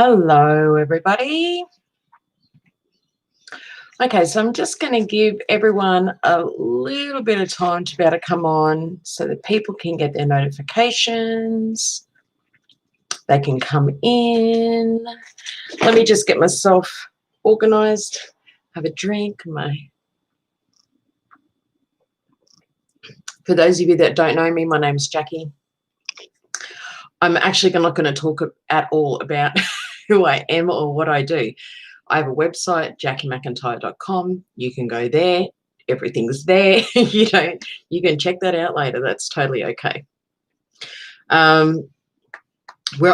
Hello, everybody. Okay, so I'm just going to give everyone a little bit of time to be able to come on so that people can get their notifications. They can come in. Let me just get myself organized, have a drink. For those of you that don't know me, my name's Jackie. I'm actually not going to talk at all about who I am or what I do. I have a website, JacquieMcIntyre.com. You can go there. Everything's there. You can check that out later. That's totally okay. Where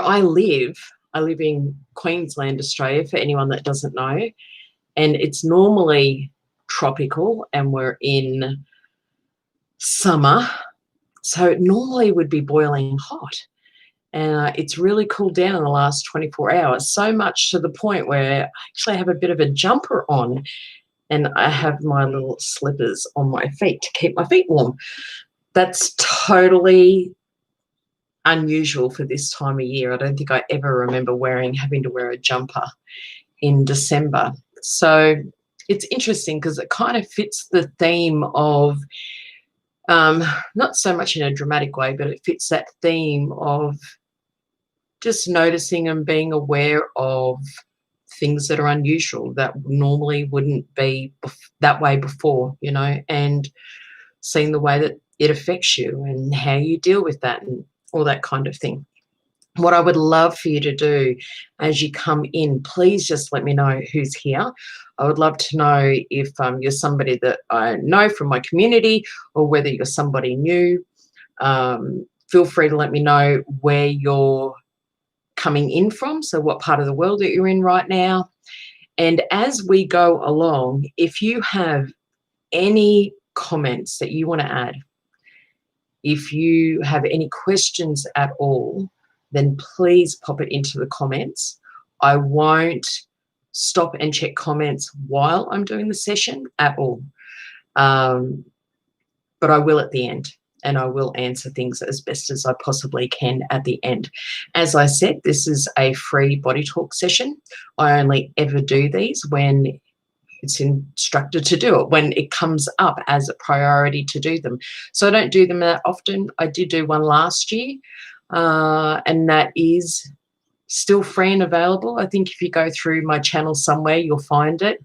I live in Queensland, Australia, for anyone that doesn't know, and it's normally tropical, and we're in summer, so it normally would be boiling hot. And it's really cooled down in the last 24 hours, so much to the point where I actually have a bit of a jumper on, and I have my little slippers on my feet to keep my feet warm. That's totally unusual for this time of year. I don't think I ever remember having to wear a jumper in December. So it's interesting because it kind of fits the theme of, not so much in a dramatic way, but it fits that theme of just noticing and being aware of things that are unusual that normally wouldn't be that way before, and seeing the way that it affects you and how you deal with that and all that kind of thing. What I would love for you to do as you come in, please just let me know who's here. I would love to know if you're somebody that I know from my community or whether you're somebody new. Feel free to let me know where you're coming in from, so what part of the world that you're in right now. And as we go along, if you have any comments that you want to add, if you have any questions at all, then please pop it into the comments. I won't stop and check comments while I'm doing the session at all, but I will at the end. And I will answer things as best as I possibly can at the end. As I said, this is a free body talk session. I only ever do these when it's instructed to do it, when it comes up as a priority to do them. So I don't do them that often. I did do one last year, and that is still free and available. I think if you go through my channel somewhere, you'll find it.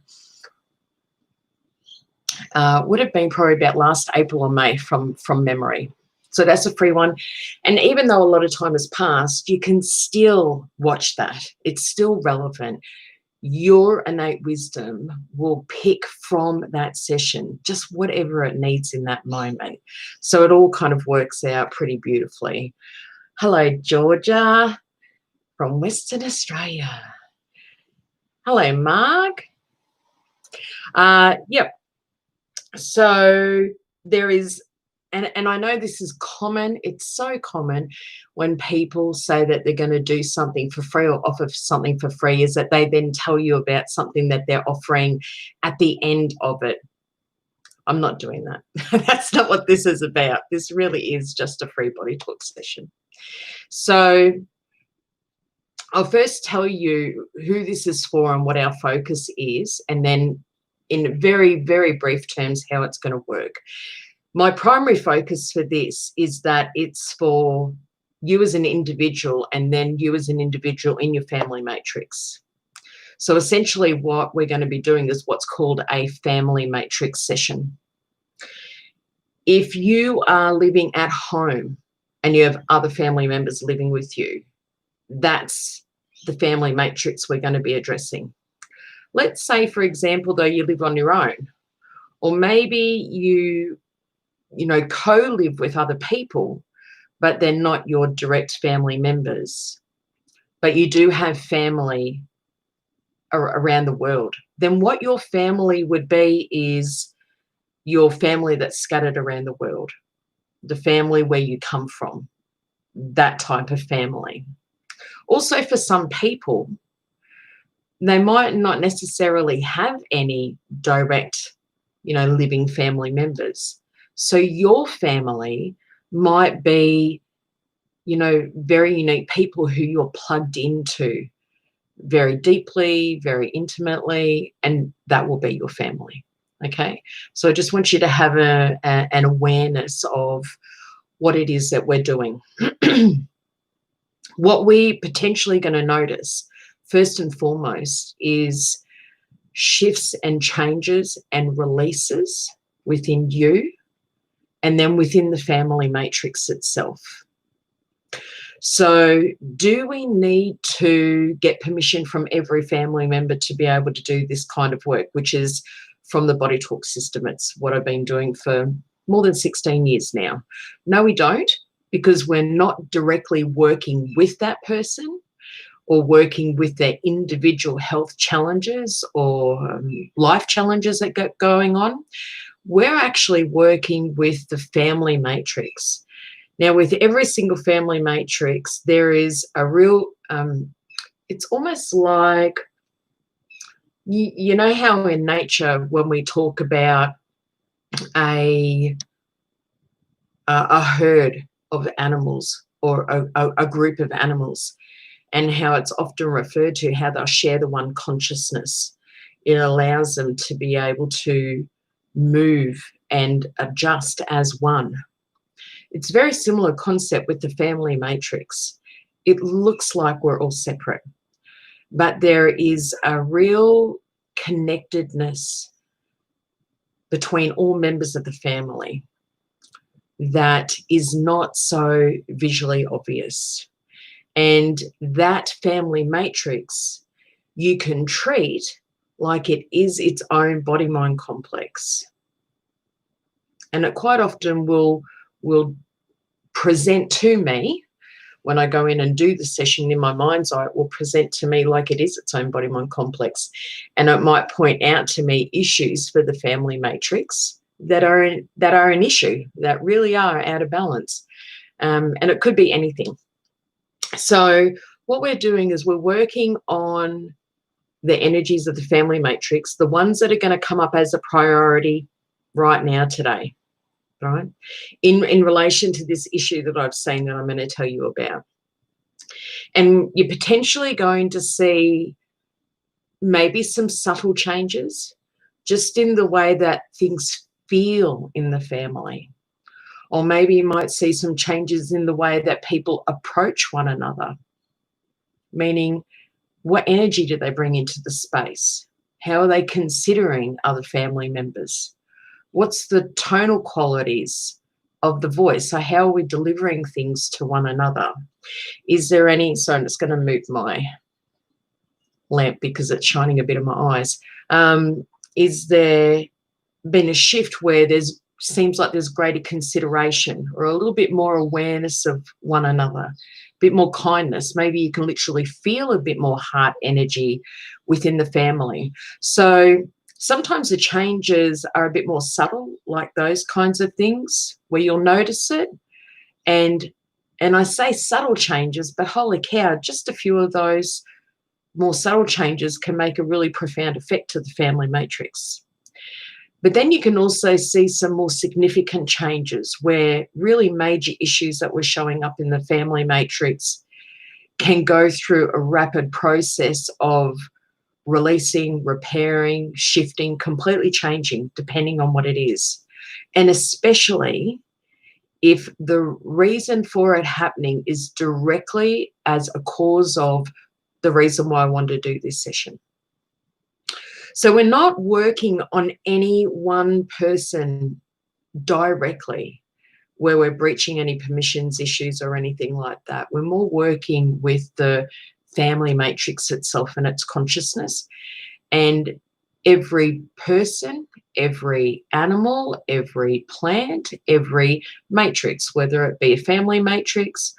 Would have been probably about last April or May from memory. So that's a free one. And even though a lot of time has passed, you can still watch that. It's still relevant. Your innate wisdom will pick from that session just whatever it needs in that moment. So it all kind of works out pretty beautifully. Hello, Georgia from Western Australia. Hello, Mark. Yep. So there is, and I know this is common, it's so common when people say that they're going to do something for free or offer something for free, is that they then tell you about something that they're offering at the end of it. I'm not doing that. That's not what this is about. This really is just a free body talk session. So I'll first tell you who this is for and what our focus is, and then in very, very brief terms, how it's going to work. My primary focus for this is that it's for you as an individual and then you as an individual in your family matrix. So essentially what we're going to be doing is what's called a family matrix session. If you are living at home and you have other family members living with you, that's the family matrix we're going to be addressing. Let's say, for example, though, you live on your own, or maybe you co-live with other people, but they're not your direct family members, but you do have family around the world. Then what your family would be is your family that's scattered around the world, the family where you come from, that type of family. Also, for some people, they might not necessarily have any direct, living family members. So your family might be, very unique people who you're plugged into very deeply, very intimately, and that will be your family. Okay, so I just want you to have an awareness of what it is that we're doing. What we're potentially going to notice, first and foremost, is shifts and changes and releases within you and then within the family matrix itself. So do we need to get permission from every family member to be able to do this kind of work, which is from the Body Talk system? It's what I've been doing for more than 16 years now. No, we don't, because we're not directly working with that person or working with their individual health challenges or life challenges that get going on. We're actually working with the family matrix. Now, with every single family matrix, there is a real, it's almost like, you know how in nature, when we talk about a herd of animals or a group of animals, and how it's often referred to how they'll share the one consciousness, it allows them to be able to move and adjust as one. It's a very similar concept with the family matrix. It looks like we're all separate, but there is a real connectedness between all members of the family that is not so visually obvious. And that family matrix you can treat like it is its own body-mind complex. And it quite often will present to me, when I go in and do the session in my mind's eye, it will present to me like it is its own body-mind complex. And it might point out to me issues for the family matrix that are an issue, that really are out of balance. And it could be anything. So what we're doing is we're working on the energies of the family matrix, the ones that are going to come up as a priority right now today, right? In relation to this issue that I've seen that I'm going to tell you about. And you're potentially going to see maybe some subtle changes just in the way that things feel in the family. Or maybe you might see some changes in the way that people approach one another, meaning what energy do they bring into the space? How are they considering other family members? What's the tonal qualities of the voice? So how are we delivering things to one another? Is there any, so I'm just going to move my lamp because it's shining a bit in my eyes. Is there been a shift where there's seems like there's greater consideration or a little bit more awareness of one another, a bit more kindness? Maybe you can literally feel a bit more heart energy within the family. So sometimes the changes are a bit more subtle, like those kinds of things where you'll notice it. And I say subtle changes, but holy cow, just a few of those more subtle changes can make a really profound effect to the family matrix. But then you can also see some more significant changes where really major issues that were showing up in the family matrix can go through a rapid process of releasing, repairing, shifting, completely changing, depending on what it is. And especially if the reason for it happening is directly as a cause of the reason why I wanted to do this session. So we're not working on any one person directly where we're breaching any permissions issues or anything like that. We're more working with the family matrix itself and its consciousness. And every person, every animal, every plant, every matrix, whether it be a family matrix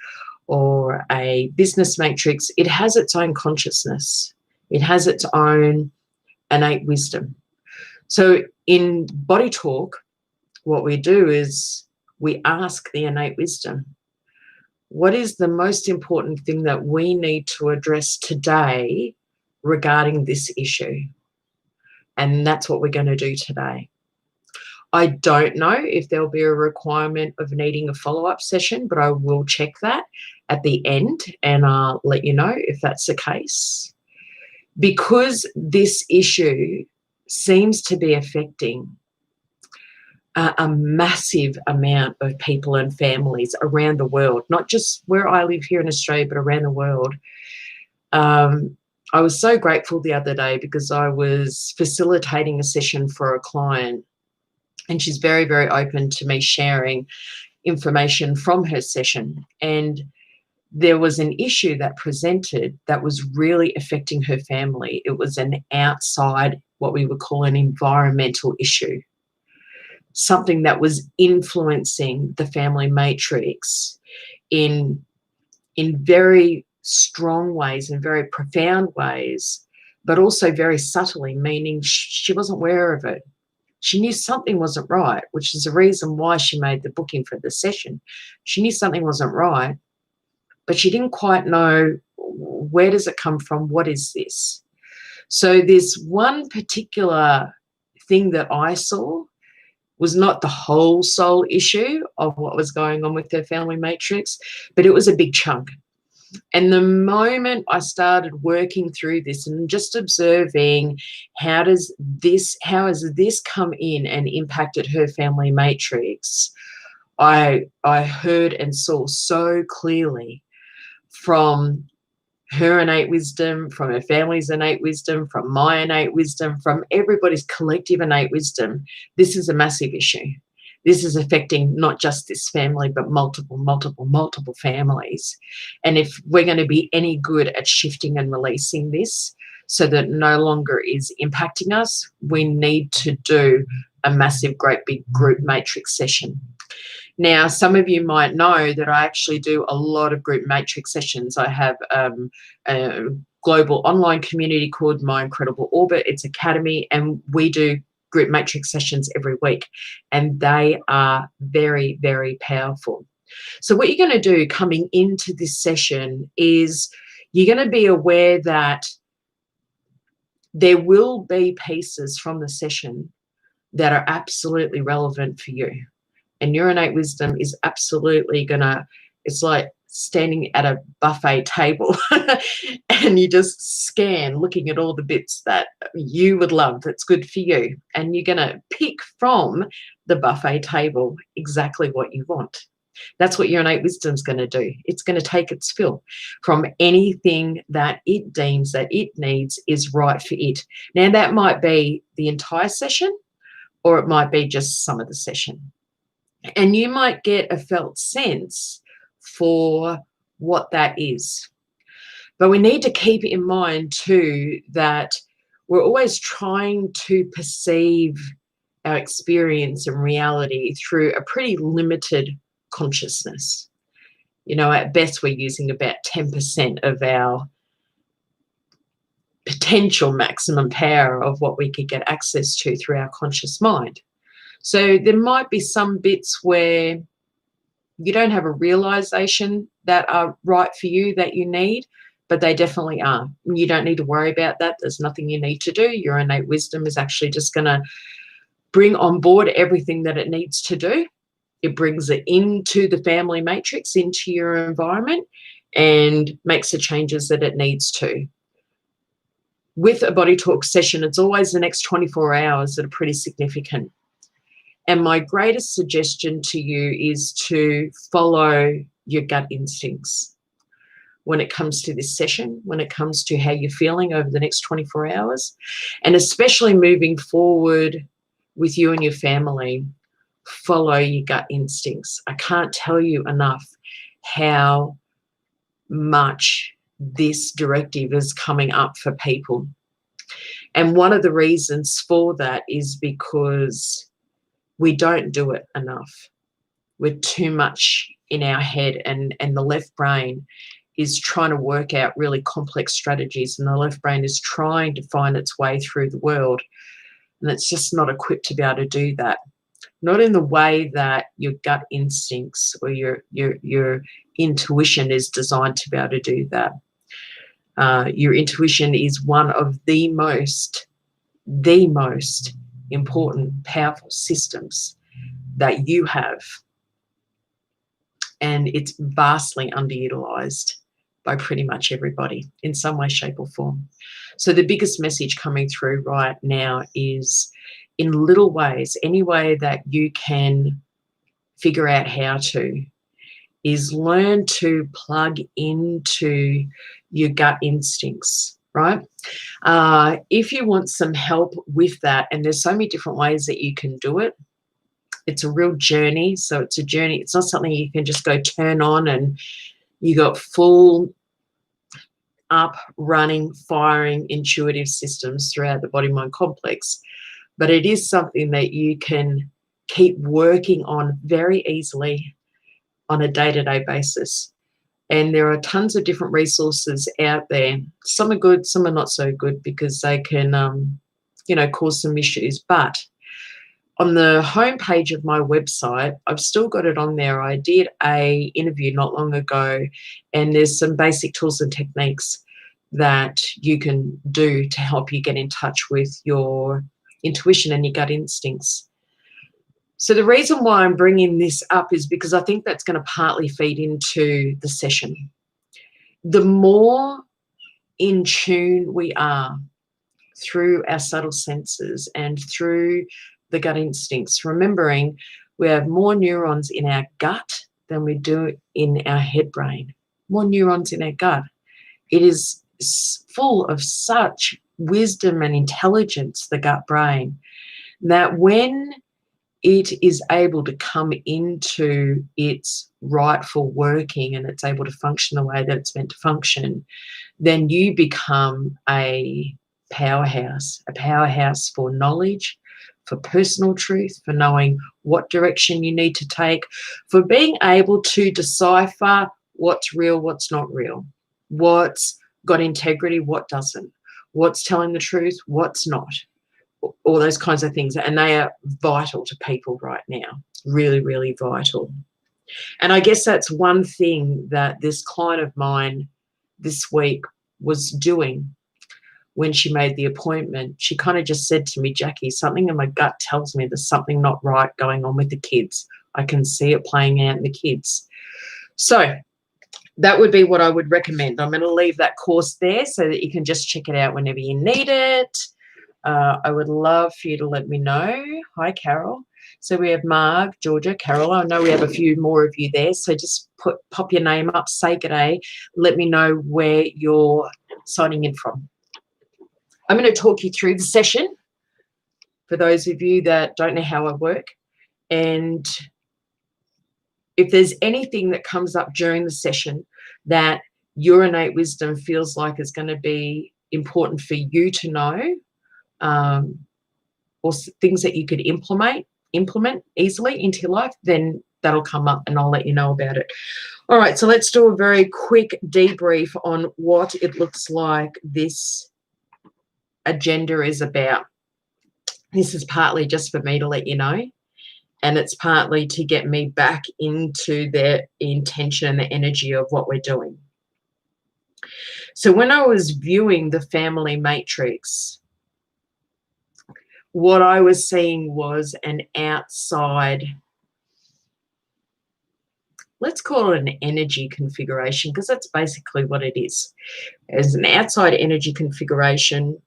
or a business matrix, it has its own consciousness. It has its own innate wisdom. So in Body Talk, what we do is we ask the innate wisdom, what is the most important thing that we need to address today regarding this issue? And that's what we're going to do today. I don't know if there'll be a requirement of needing a follow-up session, but I will check that at the end and I'll let you know if that's the case. because this issue seems to be affecting a massive amount of people and families around the world, not just where I live here in Australia, but around the world. I was so grateful the other day because I was facilitating a session for a client, and she's very, very open to me sharing information from her session. And there was an issue that presented that was really affecting her family. It was an outside, what we would call an environmental issue, something that was influencing the family matrix in very strong ways and very profound ways, but also very subtly, meaning she wasn't aware of it. She knew something wasn't right, which is the reason why she made the booking for the session. She knew something wasn't right, but she didn't quite know, where does it come from? What is this? So this one particular thing that I saw was not the whole soul issue of what was going on with her family matrix, but it was a big chunk. And the moment I started working through this and just observing how has this come in and impacted her family matrix, I heard and saw so clearly from her innate wisdom, from her family's innate wisdom, from my innate wisdom, from everybody's collective innate wisdom, this is a massive issue. This is affecting not just this family, but multiple families. And if we're going to be any good at shifting and releasing this so that it no longer is impacting us, we need to do a massive, great big group matrix session. Now, some of you might know that I actually do a lot of group matrix sessions. I have a global online community called My Incredible Orbit. It's academy, and we do group matrix sessions every week, and they are very, very powerful. So what you're going to do coming into this session is you're going to be aware that there will be pieces from the session that are absolutely relevant for you. And your innate wisdom is absolutely going to, it's like standing at a buffet table and you just scan, looking at all the bits that you would love, that's good for you. And you're going to pick from the buffet table exactly what you want. That's what your innate wisdom is going to do. It's going to take its fill from anything that it deems that it needs is right for it. Now, that might be the entire session, or it might be just some of the session. And you might get a felt sense for what that is. But we need to keep in mind too that we're always trying to perceive our experience and reality through a pretty limited consciousness. You know, at best we're using about 10% of our potential maximum power of what we could get access to through our conscious mind. So there might be some bits where you don't have a realization that are right for you, that you need, but they definitely are. You don't need to worry about that. There's nothing you need to do. Your innate wisdom is actually just going to bring on board everything that it needs to do. It brings it into the family matrix, into your environment, and makes the changes that it needs to. With a body talk session, it's always the next 24 hours that are pretty significant. And my greatest suggestion to you is to follow your gut instincts when it comes to this session, when it comes to how you're feeling over the next 24 hours, and especially moving forward with you and your family, follow your gut instincts. I can't tell you enough how much this directive is coming up for people. And one of the reasons for that is because we don't do it enough. We're too much in our head, and the left brain is trying to work out really complex strategies, and the left brain is trying to find its way through the world, and it's just not equipped to be able to do that. Not in the way that your gut instincts or your intuition is designed to be able to do that. Your intuition is one of the most important, powerful systems that you have, and it's vastly underutilized. by pretty much everybody in some way, shape, or form. So the biggest message coming through right now is, in little ways, any way that you can figure out how to, is learn to plug into your gut instincts, right? If you want some help with that, and there's so many different ways that you can do it, it's a real journey. So it's a journey. It's not something you can just go turn on and you got full up, running, firing intuitive systems throughout the body-mind complex. But it is something that you can keep working on very easily on a day-to-day basis. And there are tons of different resources out there. Some are good, some are not so good, because they can, you know, cause some issues. But on the homepage of my website, I've still got it on there. I did a interview not long ago, and there's some basic tools and techniques that you can do to help you get in touch with your intuition and your gut instincts. So the reason why I'm bringing this up is because I think that's going to partly feed into the session. The more in tune we are through our subtle senses and through the gut instincts, remembering we have more neurons in our gut than we do in our head brain. More neurons in our gut. It is full of such wisdom and intelligence, the gut brain, that when it is able to come into its rightful working and it's able to function the way that it's meant to function, then you become a powerhouse for knowledge, for personal truth, for knowing what direction you need to take, for being able to decipher what's real, what's not real, what's got integrity, what doesn't, what's telling the truth, what's not. All those kinds of things, and they are vital to people right now, really, really vital. And I guess that's one thing that this client of mine this week was doing when she made the appointment. She kind of just said to me, Jackie, something in my gut tells me there's something not right going on with the kids. I can see it playing out in the kids. So that would be what I would recommend. I'm going to leave that course there so that you can just check it out whenever you need it. I would love for you to let me know. Hi, Carol. So we have Marg, Georgia, Carol. I know we have a few more of you there. So just pop your name up, say g'day. Let me know where you're signing in from. I'm going to talk you through the session for those of you that don't know how I work. And if there's anything that comes up during the session that your innate wisdom feels like is going to be important for you to know, or things that you could implement easily into your life, then that'll come up and I'll let you know about it. All right, so let's do a very quick debrief on what it looks like this agenda is about. This is partly just for me to let you know, and it's partly to get me back into the intention and the energy of what we're doing. So when I was viewing the family matrix, what I was seeing was an outside, let's call it an energy configuration, because that's basically what it is. As an outside energy configuration,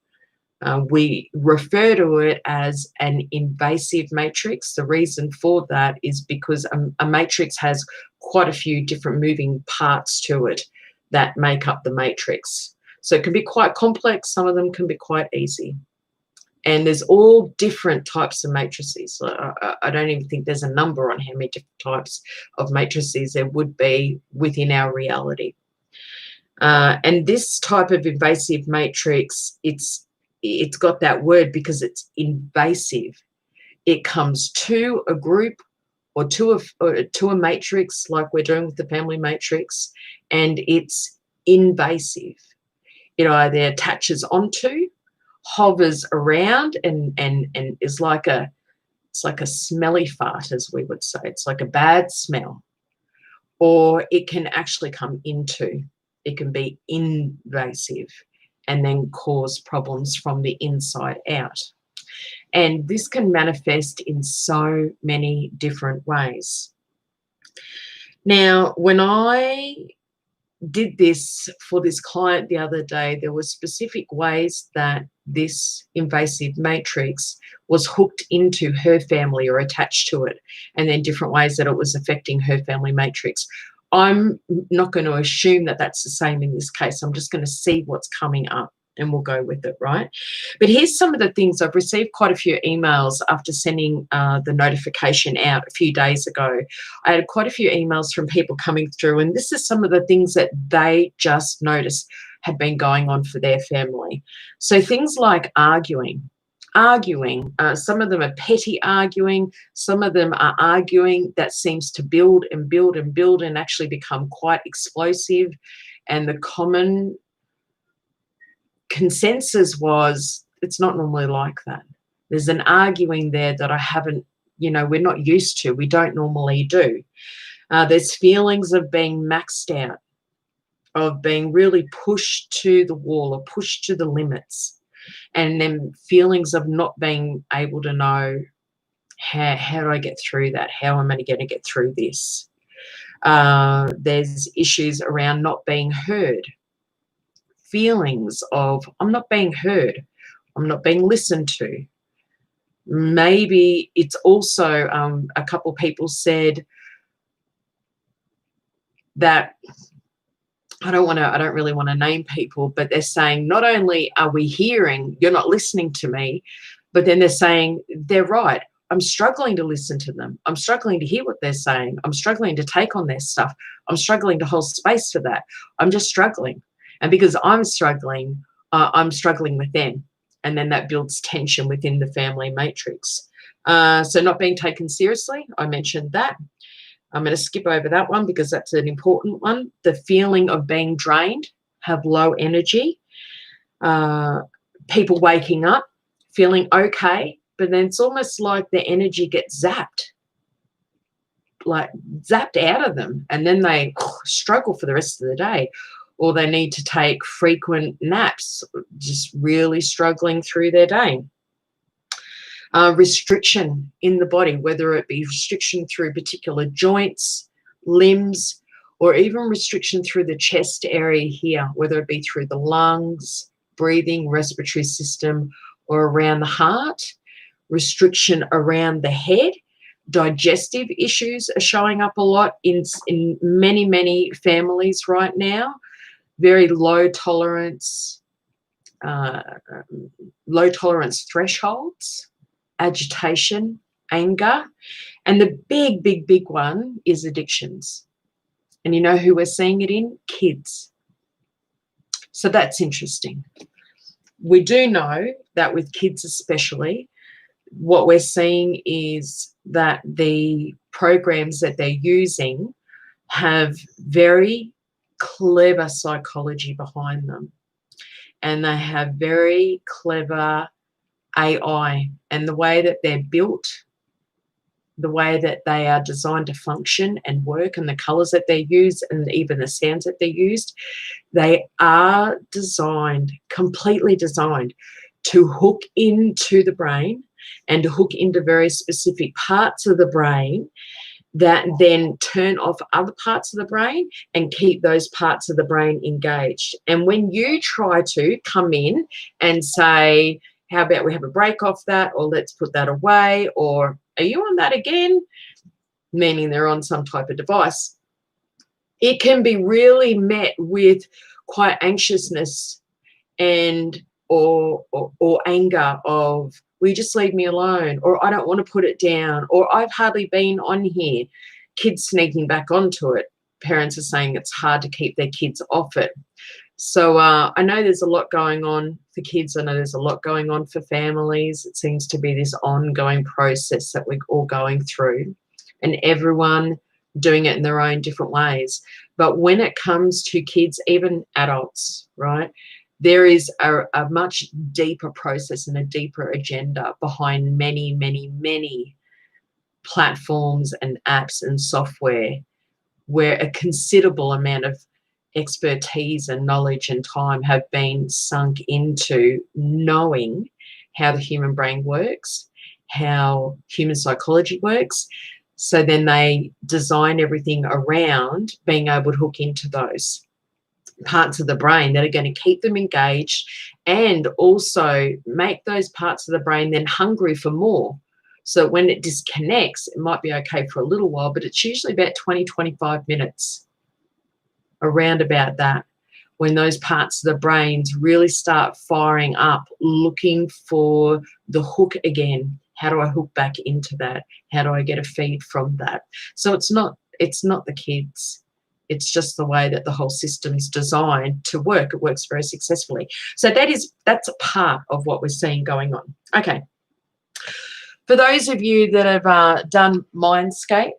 we refer to it as an invasive matrix. The reason for that is because a matrix has quite a few different moving parts to it that make up the matrix. So it can be quite complex. Some of them can be quite easy. And there's all different types of matrices. I don't even think there's a number on how many different types of matrices there would be within our reality. And this type of invasive matrix, it's got that word because it's invasive. It comes to a group or to a matrix like we're doing with the family matrix, and it's invasive. It either attaches onto, hovers around, and is like a smelly fart, as we would say. It's like a bad smell. Or it can actually come into, it can be invasive and then cause problems from the inside out. And this can manifest in so many different ways. Now, when I did this for this client the other day. There were specific ways that this invasive matrix was hooked into her family or attached to it, and then different ways that it was affecting her family matrix. I'm not going to assume that that's the same in this case. I'm just going to see what's coming up and we'll go with it, right? But here's some of the things. I've received quite a few emails after sending the notification out a few days ago. I had quite a few emails from people coming through, and this is some of the things that they just noticed had been going on for their family. So things like arguing. Some of them are petty arguing. Some of them are arguing that seems to build and build and build and actually become quite explosive. And the common consensus was it's not normally like that. There's an arguing there that I haven't, we're not used to. We don't normally do. There's feelings of being maxed out, of being really pushed to the wall or pushed to the limits, and then feelings of not being able to know how do I get through that? How am I going to get through this? There's issues around not being heard. Feelings of I'm not being heard, I'm not being listened to. Maybe it's also a couple people said that I don't really want to name people, but they're saying not only are we hearing, you're not listening to me, but then they're saying they're right. I'm struggling to listen to them. I'm struggling to hear what they're saying. I'm struggling to take on their stuff. I'm struggling to hold space for that. I'm just struggling. And because I'm struggling with them. And then that builds tension within the family matrix. So not being taken seriously, I mentioned that. I'm going to skip over that one because that's an important one. The feeling of being drained, have low energy. People waking up, feeling okay, but then it's almost like their energy gets zapped out of them. And then they struggle for the rest of the day. Or they need to take frequent naps, just really struggling through their day. Restriction in the body, whether it be restriction through particular joints, limbs, or even restriction through the chest area here, whether it be through the lungs, breathing, respiratory system, or around the heart. Restriction around the head. Digestive issues are showing up a lot in many, many families right now. Very low tolerance thresholds, agitation, anger, and the big one is addictions. And you know who we're seeing it in? Kids. So that's interesting. We do know that with kids especially, what we're seeing is that the programs that they're using have very clever psychology behind them, and they have very clever AI, and the way that they're built, the way that they are designed to function and work, and the colors that they use, and even the sounds that they used, they are designed, completely designed to hook into the brain and to hook into very specific parts of the brain that then turn off other parts of the brain and keep those parts of the brain engaged. And when you try to come in and say, how about we have a break off that, or let's put that away, or are you on that again? Meaning they're on some type of device. It can be really met with quite anxiousness and or anger of, will you just leave me alone? Or I don't want to put it down. Or I've hardly been on here. Kids sneaking back onto it. Parents are saying it's hard to keep their kids off it. So I know there's a lot going on for kids. I know there's a lot going on for families. It seems to be this ongoing process that we're all going through, and everyone doing it in their own different ways. But when it comes to kids, even adults, right, there is a much deeper process and a deeper agenda behind many, many, many platforms and apps and software, where a considerable amount of expertise and knowledge and time have been sunk into knowing how the human brain works, how human psychology works. So then they design everything around being able to hook into those. parts of the brain that are going to keep them engaged and also make those parts of the brain then hungry for more. So when it disconnects, it might be okay for a little while, but it's usually about 20, 25 minutes, around about that, when those parts of the brains really start firing up, looking for the hook again. How do I hook back into that? How do I get a feed from that? So it's not the kids. It's just the way that the whole system's designed to work. It works very successfully. So that's a part of what we're seeing going on. Okay. For those of you that have done Mindscape,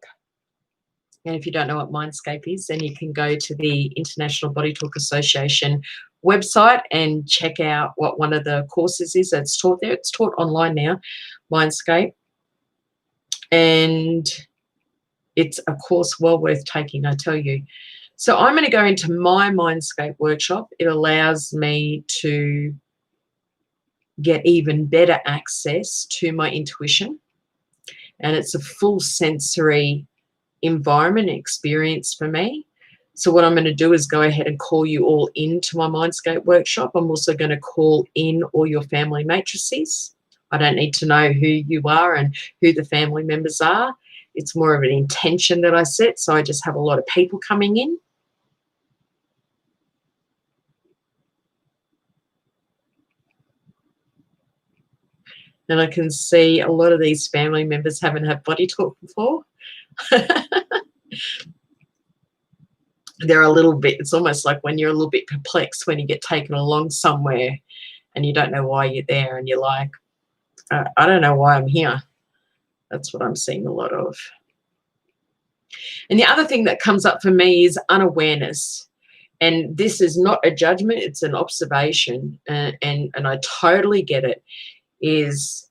and if you don't know what Mindscape is, then you can go to the International Body Talk Association website and check out what one of the courses is that's taught there. It's taught online now, Mindscape. And it's a course well worth taking, I tell you. So I'm going to go into my Mindscape workshop. It allows me to get even better access to my intuition. And it's a full sensory environment experience for me. So what I'm going to do is go ahead and call you all into my Mindscape workshop. I'm also going to call in all your family matrices. I don't need to know who you are and who the family members are. It's more of an intention that I set. So I just have a lot of people coming in. And I can see a lot of these family members haven't had body talk before. They're a little bit, it's almost like when you're a little bit perplexed when you get taken along somewhere and you don't know why you're there and you're like, I don't know why I'm here. That's what I'm seeing a lot of. And the other thing that comes up for me is unawareness. And this is not a judgment, it's an observation. And I totally get it. Is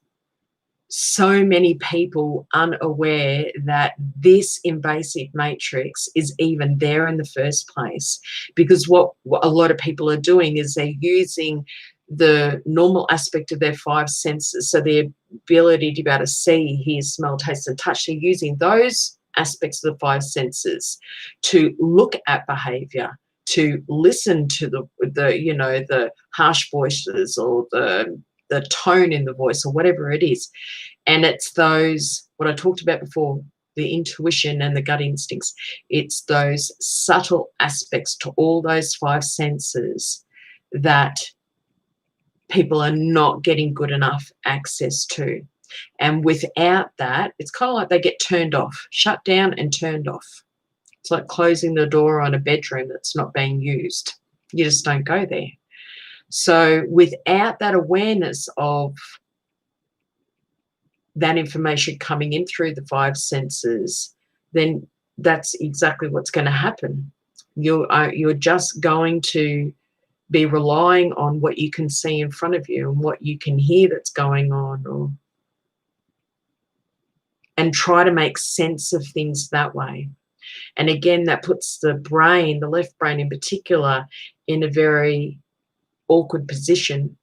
so many people unaware that this invasive matrix is even there in the first place, because what a lot of people are doing is they're using the normal aspect of their five senses, so their ability to be able to see, hear, smell, taste and touch, they're using those aspects of the five senses to look at behavior, to listen to the you know, the harsh voices or the tone in the voice or whatever it is. And it's those, what I talked about before, the intuition and the gut instincts. It's those subtle aspects to all those five senses that people are not getting good enough access to. And without that, it's kind of like they get turned off, shut down and turned off. It's like closing the door on a bedroom that's not being used. You just don't go there. So without that awareness of that information coming in through the five senses, then that's exactly what's going to happen. You're just going to be relying on what you can see in front of you and what you can hear that's going on, and try to make sense of things that way. And again, that puts the brain, the left brain in particular, in a very awkward position,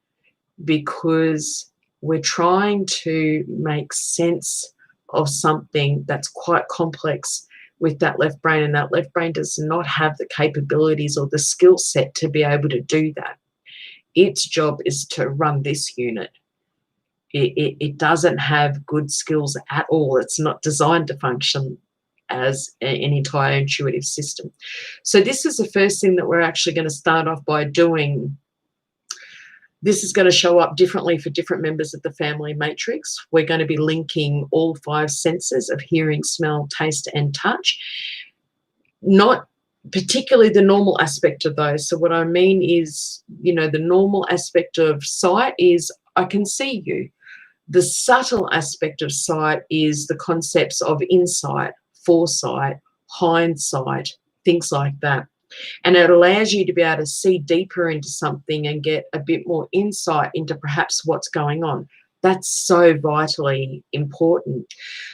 because we're trying to make sense of something that's quite complex with that left brain, and that left brain does not have the capabilities or the skill set to be able to do that. Its job is to run this unit. It doesn't have good skills at all. It's not designed to function as an entire intuitive system. So this is the first thing that we're actually going to start off by doing. This is going to show up differently for different members of the family matrix. We're going to be linking all five senses of hearing, smell, taste, and touch. Not particularly the normal aspect of those. So what I mean is, you know, the normal aspect of sight is I can see you. The subtle aspect of sight is the concepts of insight, foresight, hindsight, things like that. And it allows you to be able to see deeper into something and get a bit more insight into perhaps what's going on. That's so vitally important.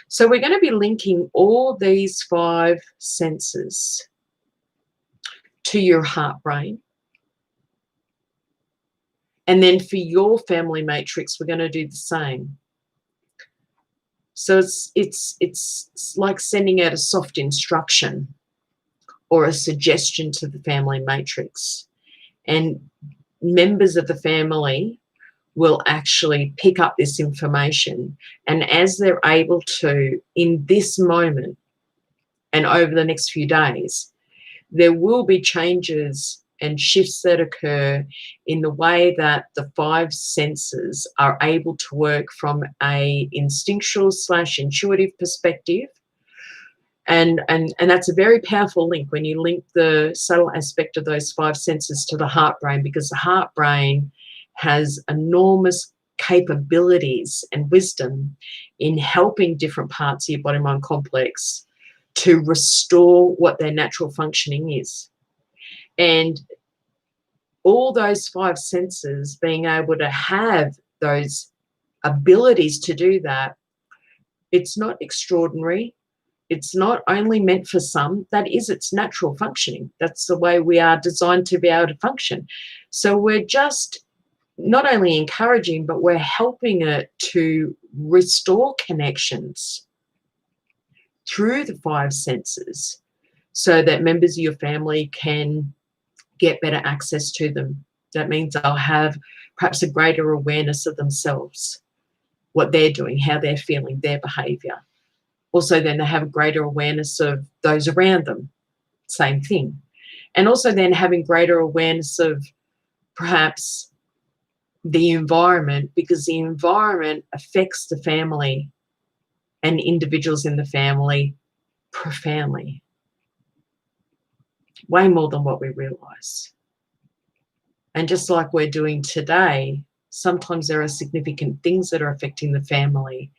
So we're going to be linking all these five senses to your heart brain. And then for your family matrix, we're going to do the same. So it's like sending out a soft instruction or a suggestion to the family matrix. And members of the family will actually pick up this information. And as they're able to, in this moment and over the next few days, there will be changes and shifts that occur in the way that the 5 senses are able to work from a instinctual / intuitive perspective. And that's a very powerful link when you link the subtle aspect of those 5 senses to the heart brain, because the heart brain has enormous capabilities and wisdom in helping different parts of your body mind complex to restore what their natural functioning is. And all those 5 senses being able to have those abilities to do that, it's not extraordinary. It's not only meant for some. That is its natural functioning. That's the way we are designed to be able to function. So we're just not only encouraging, but we're helping it to restore connections through the 5 senses so that members of your family can get better access to them. That means they'll have perhaps a greater awareness of themselves, what they're doing, how they're feeling, their behavior. Also, then they have a greater awareness of those around them, same thing. And also then having greater awareness of perhaps the environment, because the environment affects the family and individuals in the family profoundly, way more than what we realize. And just like we're doing today, sometimes there are significant things that are affecting the family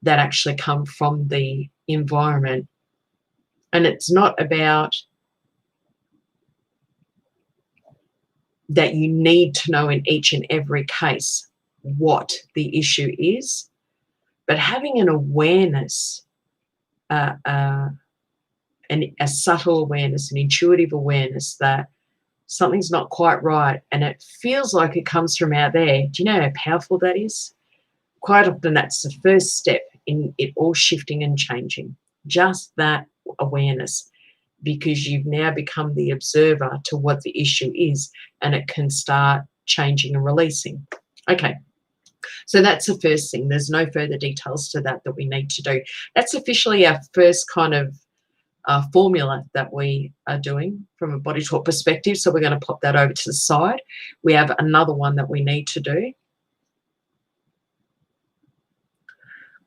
that actually come from the environment. And it's not about that you need to know in each and every case what the issue is, but having an awareness, a subtle awareness, an intuitive awareness that something's not quite right and it feels like it comes from out there. Do you know how powerful that is? Quite often that's the first step in it all shifting and changing, just that awareness, because you've now become the observer to what the issue is and it can start changing and releasing. Okay, so that's the first thing. There's no further details to that we need to do. That's officially our first kind of formula that we are doing from a body talk perspective. So we're going to pop that over to the side. We have another one that we need to do.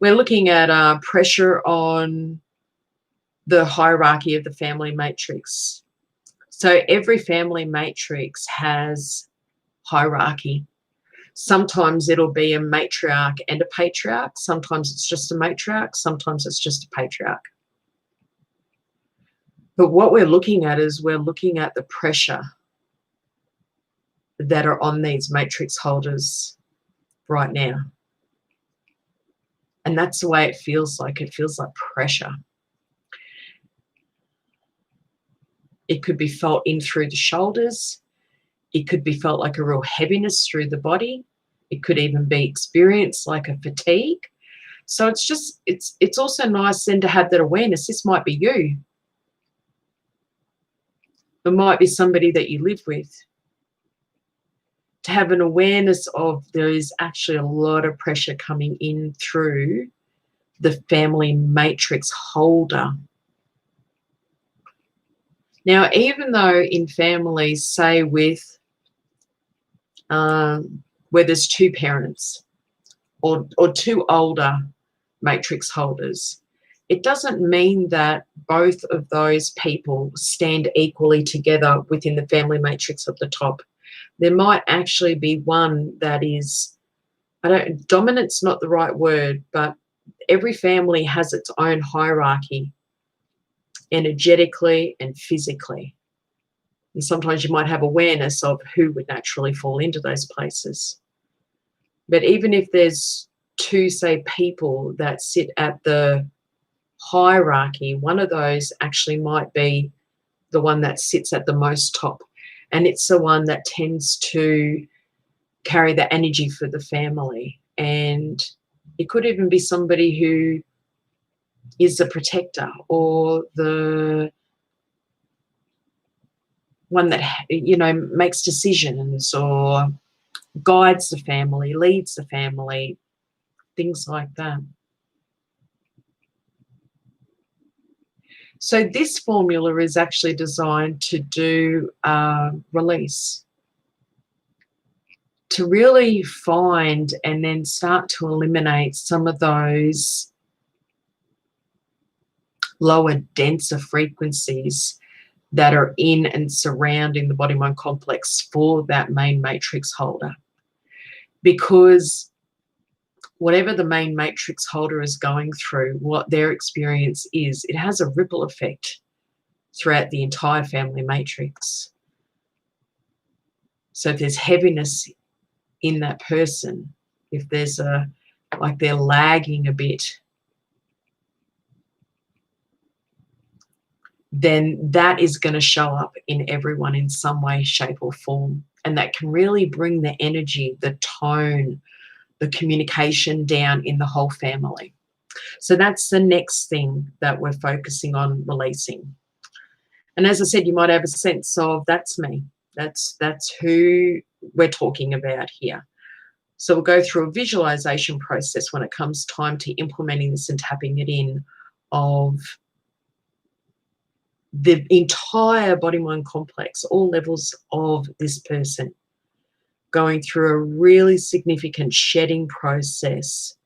We're looking at pressure on the hierarchy of the family matrix. So every family matrix has hierarchy. Sometimes it'll be a matriarch and a patriarch. Sometimes it's just a matriarch. Sometimes it's just a patriarch. But what we're looking at is we're looking at the pressure that are on these matrix holders right now. And that's the way it feels like. It feels like pressure. It could be felt in through the shoulders. It could be felt like a real heaviness through the body. It could even be experienced like a fatigue. So it's just, it's also nice then to have that awareness. This might be you. It might be somebody that you live with. To have an awareness of there is actually a lot of pressure coming in through the family matrix holder. Now, even though in families, say with where there's 2 parents or 2 older matrix holders, it doesn't mean that both of those people stand equally together within the family matrix at the top. There might actually be one that is, dominant's not the right word, but every family has its own hierarchy, energetically and physically. And sometimes you might have awareness of who would naturally fall into those places. But even if there's 2, say, people that sit at the hierarchy, one of those actually might be the one that sits at the most top. And it's the one that tends to carry the energy for the family. And it could even be somebody who is the protector or the one that, you know, makes decisions or guides the family, leads the family, things like that. So this formula is actually designed to do release, to really find and then start to eliminate some of those lower, denser frequencies that are in and surrounding the body-mind complex for that main matrix holder. Because whatever the main matrix holder is going through, what their experience is, it has a ripple effect throughout the entire family matrix. So if there's heaviness in that person, if there's like they're lagging a bit, then that is going to show up in everyone in some way, shape or form. And that can really bring the energy, the tone, the communication down in the whole family. So that's the next thing that we're focusing on releasing. And as I said, you might have a sense of that's me. That's who we're talking about here. So we'll go through a visualization process when it comes time to implementing this and tapping it in, of the entire body-mind complex, all levels of this person, going through a really significant shedding process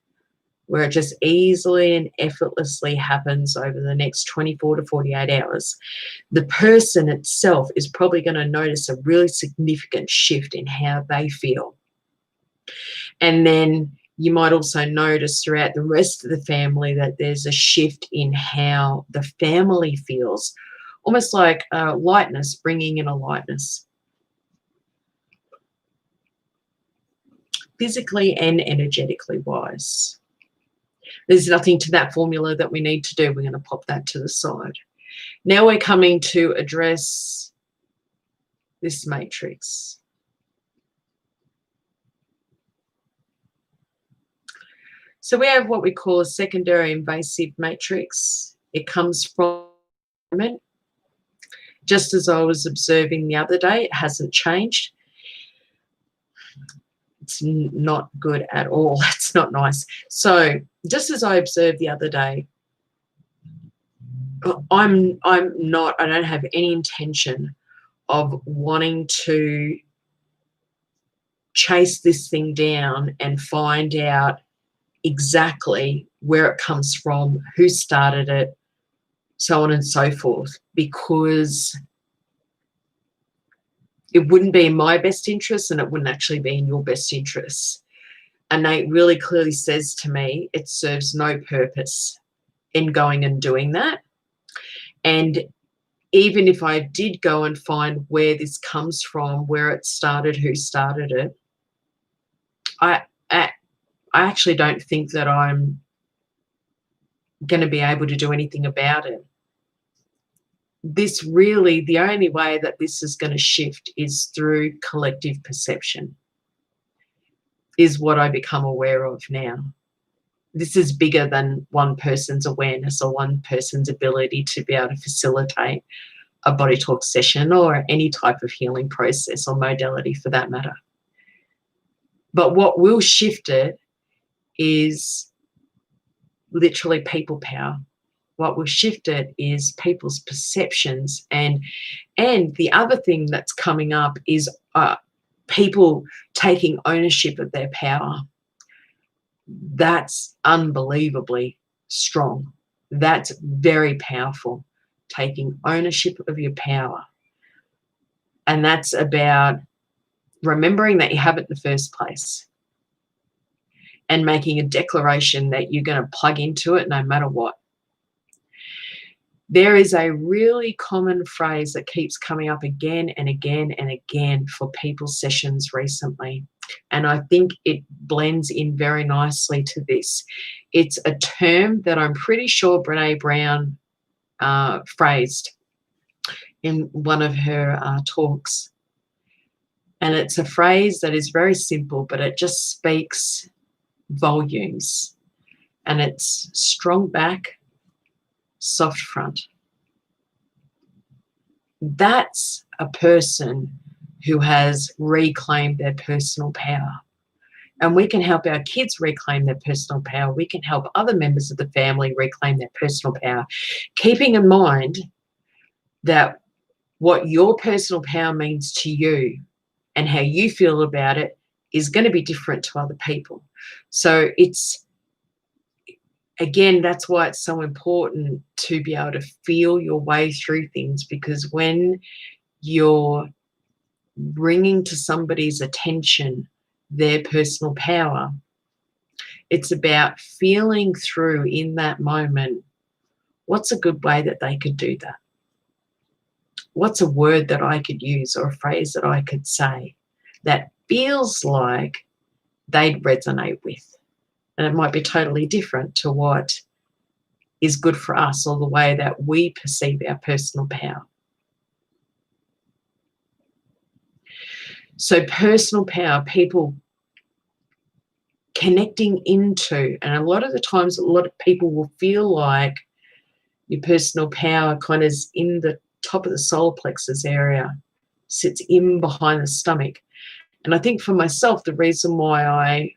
where it just easily and effortlessly happens over the next 24 to 48 hours. The person itself is probably going to notice a really significant shift in how they feel. And then you might also notice throughout the rest of the family that there's a shift in how the family feels, almost like lightness, bringing in a lightness, physically and energetically wise. There's nothing to that formula that we need to do. We're going to pop that to the side. Now we're coming to address this matrix. So we have what we call a secondary invasive matrix. It comes from it. Just as I was observing the other day, it hasn't changed. It's not good at all. It's not nice. So just as I observed the other day, I don't have any intention of wanting to chase this thing down and find out exactly where it comes from, who started it, so on and so forth, because it wouldn't be in my best interest and it wouldn't actually be in your best interest. Innate really clearly says to me it serves no purpose in going and doing that. And even if I did go and find where this comes from, where it started, who started it, I actually don't think that I'm going to be able to do anything about it. This really, the only way that this is going to shift is through collective perception, is what I become aware of now. This is bigger than one person's awareness or one person's ability to be able to facilitate a body talk session or any type of healing process or modality for that matter. But what will shift it is literally people power. What will shift it is people's perceptions. And the other thing that's coming up is people taking ownership of their power. That's unbelievably strong. That's very powerful, taking ownership of your power. And that's about remembering that you have it in the first place and making a declaration that you're going to plug into it no matter what. There is a really common phrase that keeps coming up again and again and again for people's sessions recently, and I think it blends in very nicely to this. It's a term that I'm pretty sure Brené Brown phrased in one of her talks, and it's a phrase that is very simple, but it just speaks volumes, and it's strong back, soft front. That's a person who has reclaimed their personal power. And we can help our kids reclaim their personal power. We can help other members of the family reclaim their personal power, keeping in mind that what your personal power means to you and how you feel about it is going to be different to other people. So it's, again, that's why it's so important to be able to feel your way through things, because when you're bringing to somebody's attention their personal power, it's about feeling through in that moment, what's a good way that they could do that? What's a word that I could use or a phrase that I could say that feels like they'd resonate with? And it might be totally different to what is good for us or the way that we perceive our personal power. So personal power, people connecting into, and a lot of the times a lot of people will feel like your personal power kind of is in the top of the solar plexus area, sits in behind the stomach. And I think for myself, the reason why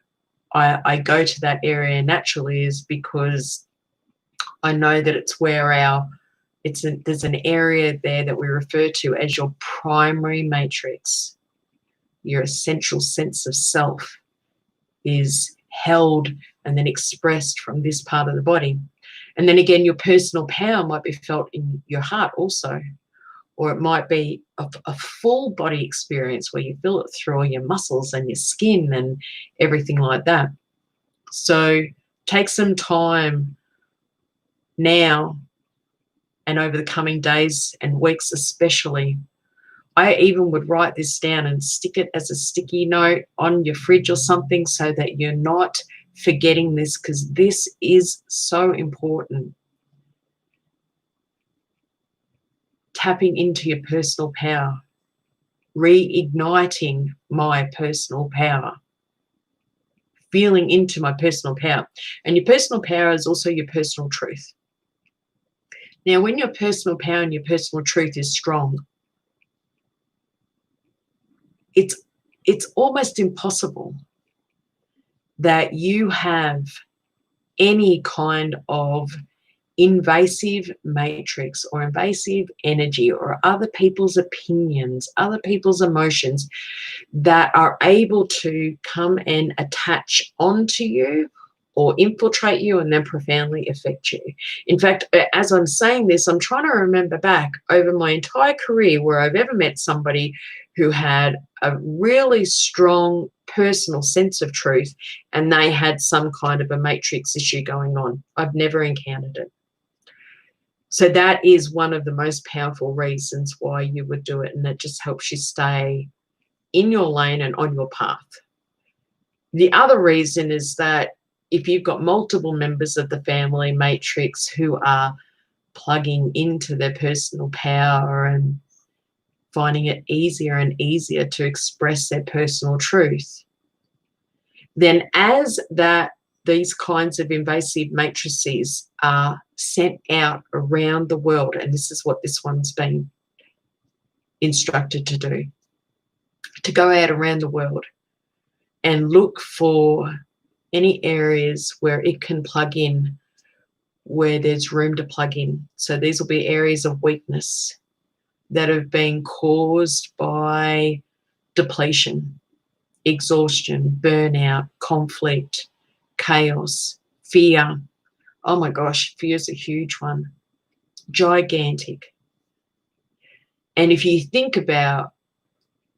I go to that area naturally is because I know that it's where there's an area there that we refer to as your primary matrix. Your essential sense of self is held and then expressed from this part of the body. And then again, your personal power might be felt in your heart also, or it might be a full body experience where you feel it through all your muscles and your skin and everything like that. So take some time now and over the coming days and weeks especially. I even would write this down and stick it as a sticky note on your fridge or something so that you're not forgetting this, because this is so important. Tapping into your personal power, reigniting my personal power, feeling into my personal power. And your personal power is also your personal truth. Now, when your personal power and your personal truth is strong, it's almost impossible that you have any kind of invasive matrix or invasive energy or other people's opinions, other people's emotions that are able to come and attach onto you or infiltrate you and then profoundly affect you. In fact, as I'm saying this, I'm trying to remember back over my entire career where I've ever met somebody who had a really strong personal sense of truth and they had some kind of a matrix issue going on. I've never encountered it. So that is one of the most powerful reasons why you would do it, and it just helps you stay in your lane and on your path. The other reason is that if you've got multiple members of the family matrix who are plugging into their personal power and finding it easier and easier to express their personal truth, then as these kinds of invasive matrices are sent out around the world, and this is what this one's been instructed to do, to go out around the world and look for any areas where it can plug in, where there's room to plug in. So these will be areas of weakness that have been caused by depletion, exhaustion, burnout, conflict, chaos, fear. Oh my gosh, fear is a huge one, gigantic. And if you think about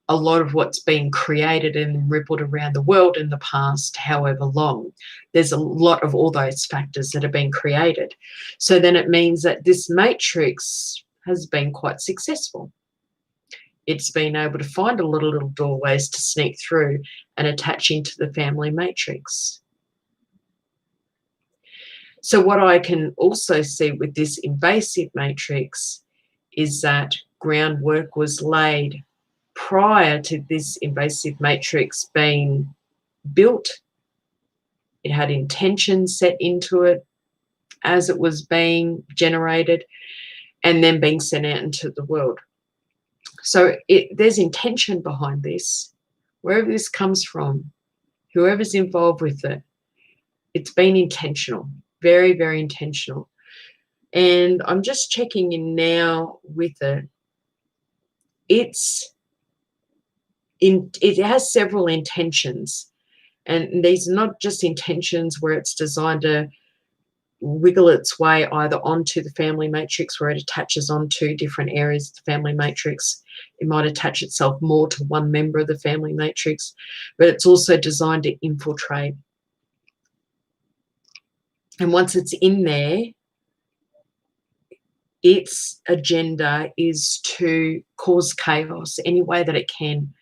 a lot of what's been created and rippled around the world in the past however long, there's a lot of all those factors that have been created. So then it means that this matrix has been quite successful. It's been able to find a lot of little doorways to sneak through and attach into the family matrix. So what I can also see with this invasive matrix is that groundwork was laid prior to this invasive matrix being built. It had intention set into it as it was being generated and then being sent out into the world. So there's intention behind this. Wherever this comes from, whoever's involved with it, it's been intentional, very, very intentional. And I'm just checking in now with it. It has several intentions. And these are not just intentions where it's designed to wiggle its way either onto the family matrix, where it attaches onto different areas of the family matrix. It might attach itself more to one member of the family matrix, but it's also designed to infiltrate. And once it's in there, its agenda is to cause chaos any way that it can,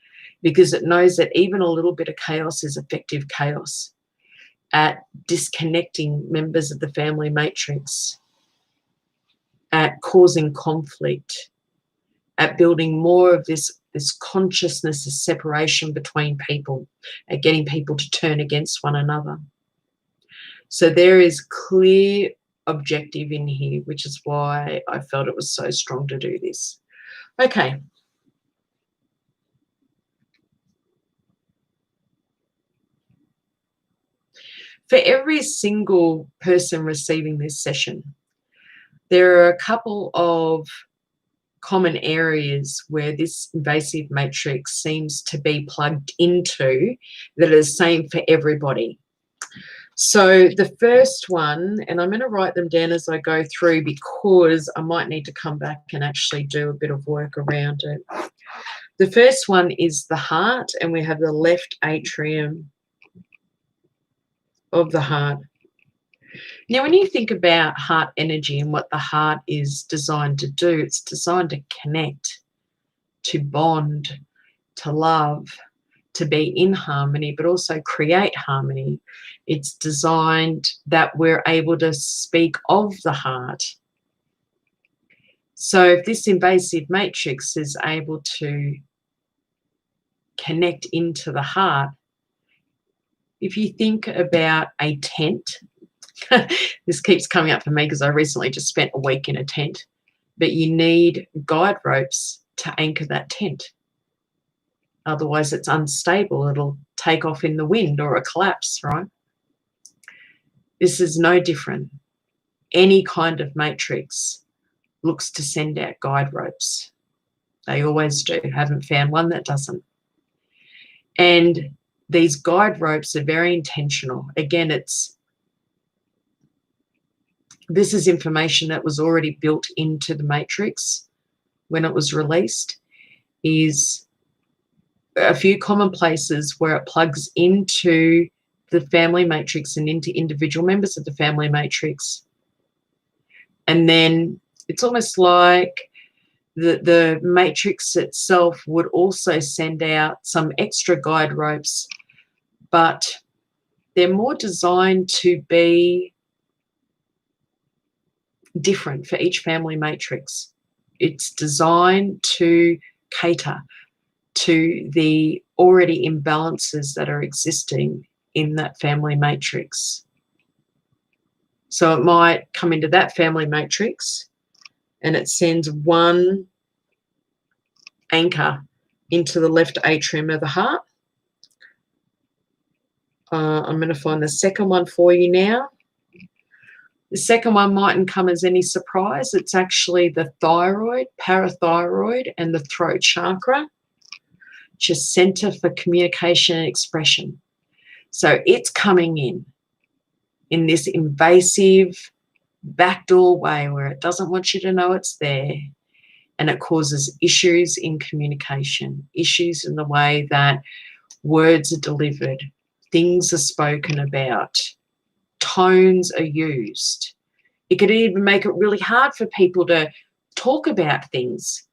because it knows that even a little bit of chaos is effective chaos at disconnecting members of the family matrix, at causing conflict, at building more of this consciousness of separation between people, at getting people to turn against one another. So there is clear objective in here, which is why I felt it was so strong to do this. Okay. For every single person receiving this session, there are a couple of common areas where this invasive matrix seems to be plugged into that is the same for everybody. So the first one, and I'm going to write them down as I go through because I might need to come back and actually do a bit of work around it. The first one is the heart, and we have the left atrium of the heart. Now, when you think about heart energy and what the heart is designed to do, it's designed to connect, to bond, to love, to be in harmony, but also create harmony. It's designed that we're able to speak of the heart. So if this invasive matrix is able to connect into the heart, if you think about a tent, this keeps coming up for me because I recently just spent a week in a tent, but you need guide ropes to anchor that tent. Otherwise it's unstable. It'll take off in the wind or a collapse, right? This is no different. Any kind of matrix looks to send out guide ropes. They always do. Haven't found one that doesn't. And these guide ropes are very intentional. Again, this is information that was already built into the matrix when it was released. Is a few common places where it plugs into the family matrix and into individual members of the family matrix. And then it's almost like the matrix itself would also send out some extra guide ropes, but they're more designed to be different for each family matrix. It's designed to cater to the already imbalances that are existing in that family matrix. So it might come into that family matrix and it sends one anchor into the left atrium of the heart. I'm going to find the second one for you now. The second one mightn't come as any surprise. It's actually the thyroid, parathyroid, and the throat chakra, which is center for communication and expression. So it's coming in this invasive backdoor way where it doesn't want you to know it's there, and it causes issues in communication, issues in the way that words are delivered, things are spoken about, tones are used. It could even make it really hard for people to talk about things,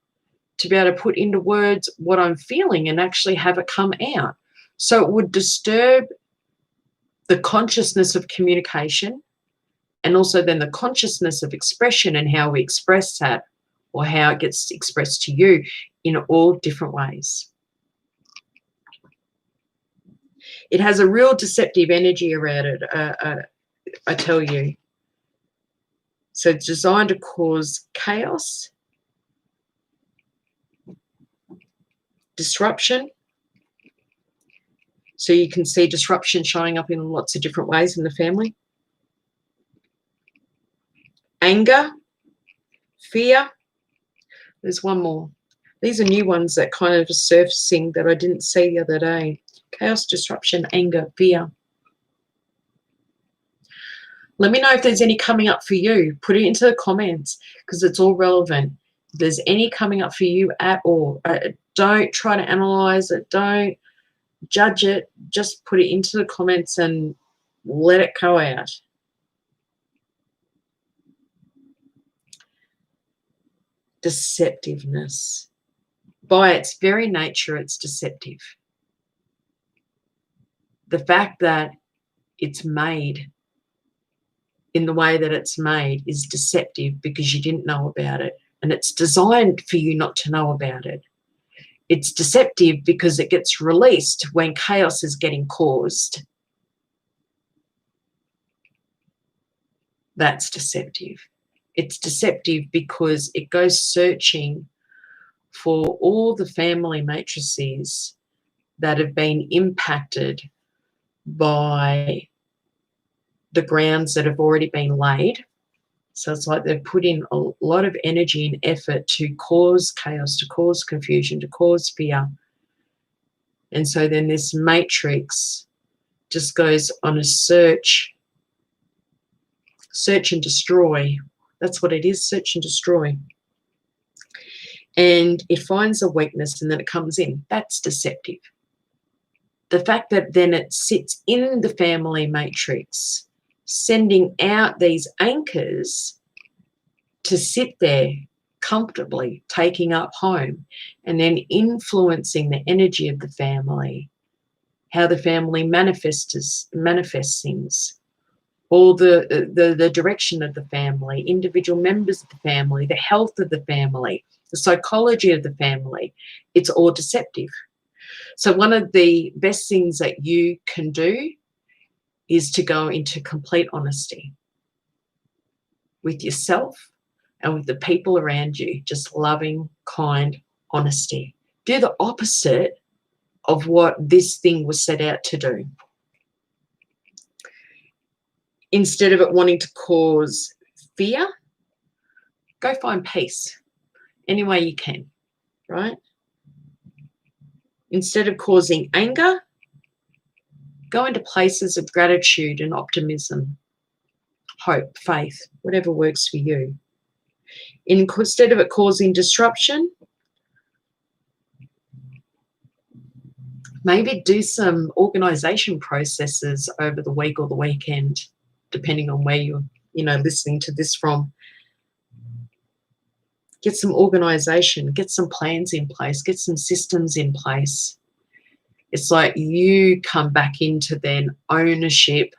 to be able to put into words what I'm feeling and actually have it come out. So it would disturb the consciousness of communication, and also then the consciousness of expression and how we express that, or how it gets expressed to you in all different ways. It has a real deceptive energy around it, I tell you. So it's designed to cause chaos, disruption. So you can see disruption showing up in lots of different ways in the family. Anger, fear. There's one more. These are new ones that kind of are surfacing that I didn't see the other day. Chaos, disruption, anger, fear. Let me know if there's any coming up for you. Put it into the comments because it's all relevant. If there's any coming up for you at all, don't try to analyze it. Don't judge it. Just put it into the comments and let it go out. Deceptiveness. By its very nature, it's deceptive. The fact that it's made in the way that it's made is deceptive because you didn't know about it. And it's designed for you not to know about it. It's deceptive because it gets released when chaos is getting caused. That's deceptive. It's deceptive because it goes searching for all the family matrices that have been impacted by the grounds that have already been laid. So it's like they've put in a lot of energy and effort to cause chaos, to cause confusion, to cause fear. And so then this matrix just goes on a search and destroy. That's what it is, search and destroy. And it finds a weakness and then it comes in. That's deceptive. The fact that then it sits in the family matrix, sending out these anchors to sit there comfortably, taking up home, and then influencing the energy of the family, how the family manifests things, all the direction of the family, individual members of the family, the health of the family, the psychology of the family. It's all deceptive. So one of the best things that you can do is to go into complete honesty with yourself and with the people around you. Just loving, kind honesty. Do the opposite of what this thing was set out to do. Instead of it wanting to cause fear, go find peace any way you can, right? Instead of causing anger, go into places of gratitude and optimism, hope, faith, whatever works for you. Instead of it causing disruption, maybe do some organization processes over the week or the weekend, depending on where you're, listening to this from. Get some organization, get some plans in place, get some systems in place. It's like you come back into then ownership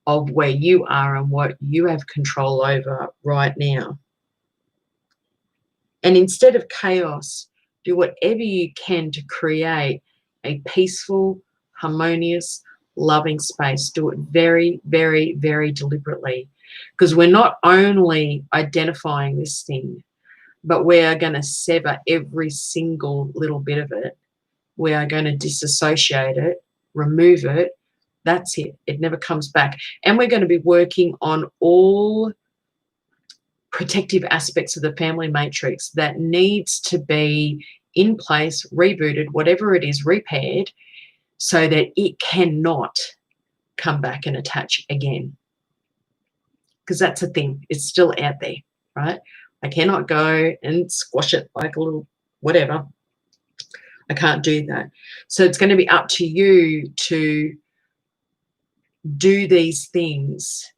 of where you are and what you have control over right now. And instead of chaos, do whatever you can to create a peaceful, harmonious, loving space. Do it very, very, very deliberately, because we're not only identifying this thing, but we are going to sever every single little bit of it. We are going to disassociate it, remove it. That's it. It never comes back. And we're going to be working on all protective aspects of the family matrix that needs to be in place, rebooted, whatever it is, repaired, so that it cannot come back and attach again. Because that's a thing. It's still out there, right? I cannot go and squash it like a little whatever. I can't do that. So it's going to be up to you to do these things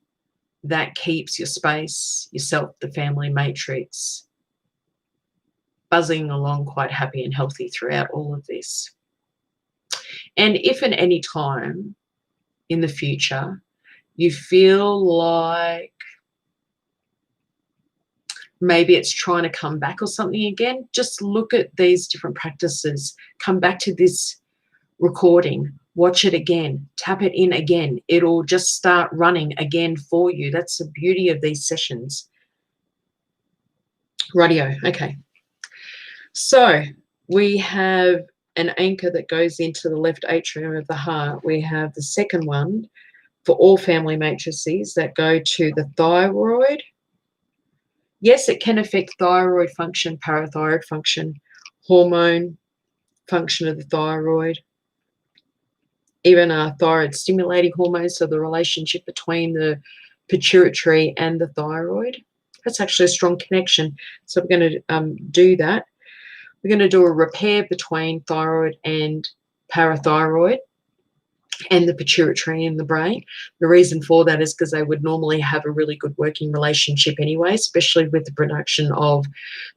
that keeps your space, yourself, the family matrix, buzzing along quite happy and healthy throughout all of this. And if at any time in the future you feel like maybe it's trying to come back or something again, just look at these different practices. Come back to this recording, watch it again, tap it in again. It'll just start running again for you. That's the beauty of these sessions. Rightio, okay. So We have an anchor that goes into the left atrium of the heart. We have the second one for all family matrices that go to the thyroid. Yes, it can affect thyroid function, parathyroid function, hormone function of the thyroid, even thyroid stimulating hormones, so the relationship between the pituitary and the thyroid. That's actually a strong connection. So we're going to do that. We're going to do a repair between thyroid and parathyroid and the pituitary in the brain. The reason for that is because they would normally have a really good working relationship anyway, especially with the production of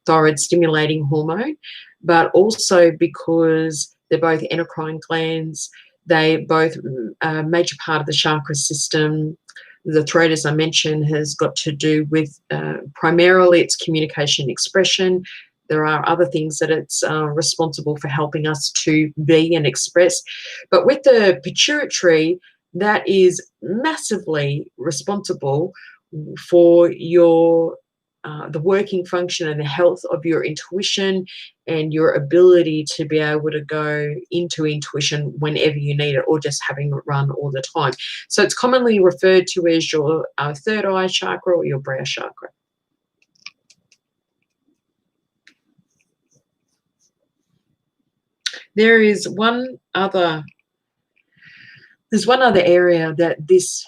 thyroid stimulating hormone, but also because they're both endocrine glands. They both a major part of the chakra system. The throat, as I mentioned, has got to do with primarily its communication expression. There are other things that it's responsible for helping us to be and express. But with the pituitary, that is massively responsible for your the working function and the health of your intuition and your ability to be able to go into intuition whenever you need it, or just having it run all the time. So it's commonly referred to as your third eye chakra or your brow chakra. There's one other area that this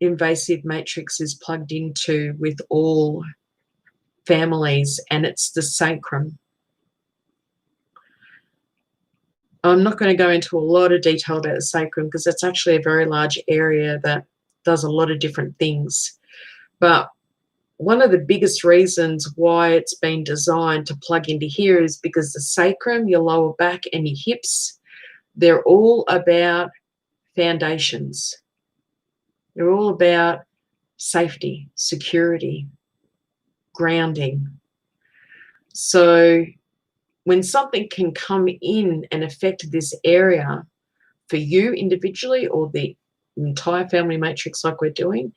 invasive matrix is plugged into with all families, and it's the sacrum. I'm not going to go into a lot of detail about the sacrum because it's actually a very large area that does a lot of different things. But one of the biggest reasons why it's been designed to plug into here is because the sacrum, your lower back and your hips, they're all about foundations. They're all about safety, security, grounding. So when something can come in and affect this area for you individually or the entire family matrix like we're doing,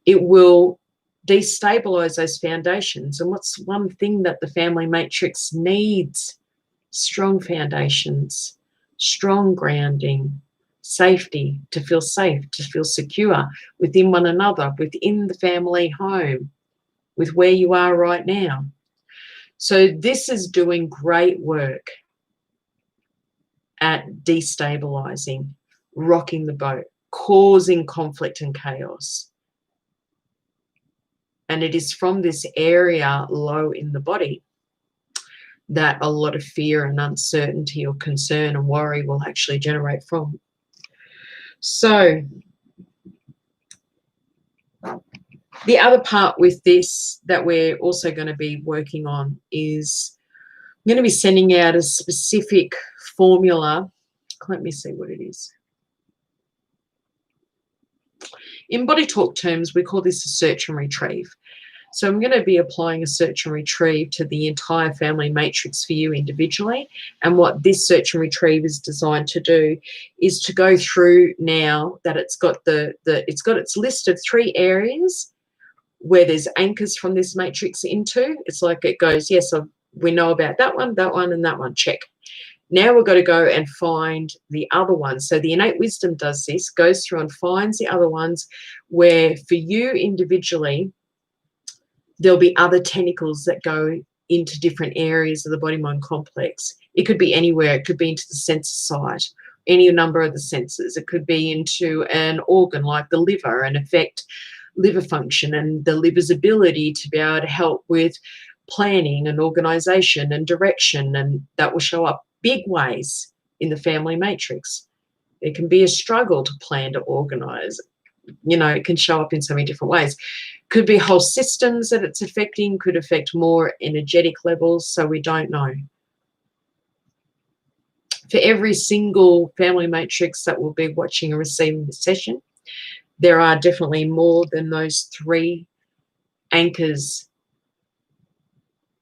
it will destabilize those foundations. And what's one thing that the family matrix needs? Strong foundations, strong grounding, safety, to feel safe, to feel secure within one another, within the family home, with where you are right now. So this is doing great work at destabilizing, rocking the boat, causing conflict and chaos. And it is from this area low in the body that a lot of fear and uncertainty or concern and worry will actually generate from. So the other part with this that we're also going to be working on is I'm going to be sending out a specific formula. Let me see what it is. In body talk terms, we call this a search and retrieve. So I'm going to be applying a search and retrieve to the entire family matrix for you individually. And what this search and retrieve is designed to do is to go through, now that it's got it's got its list of 3 areas where there's anchors from this matrix into. It's like it goes, yes, we know about that one, and that one, check. Now we've got to go and find the other ones. So the innate wisdom does this, goes through and finds the other ones where for you individually, there'll be other tentacles that go into different areas of the body-mind complex. It could be anywhere. It could be into the sense site, any number of the senses. It could be into an organ like the liver and affect liver function and the liver's ability to be able to help with planning and organization and direction, and that will show up big ways in the family matrix. It can be a struggle to plan, to organize. You know, it can show up in so many different ways. Could be whole systems that it's affecting, could affect more energetic levels, so we don't know. For every single family matrix that will be watching and receiving the session, there are definitely more than those 3 anchors.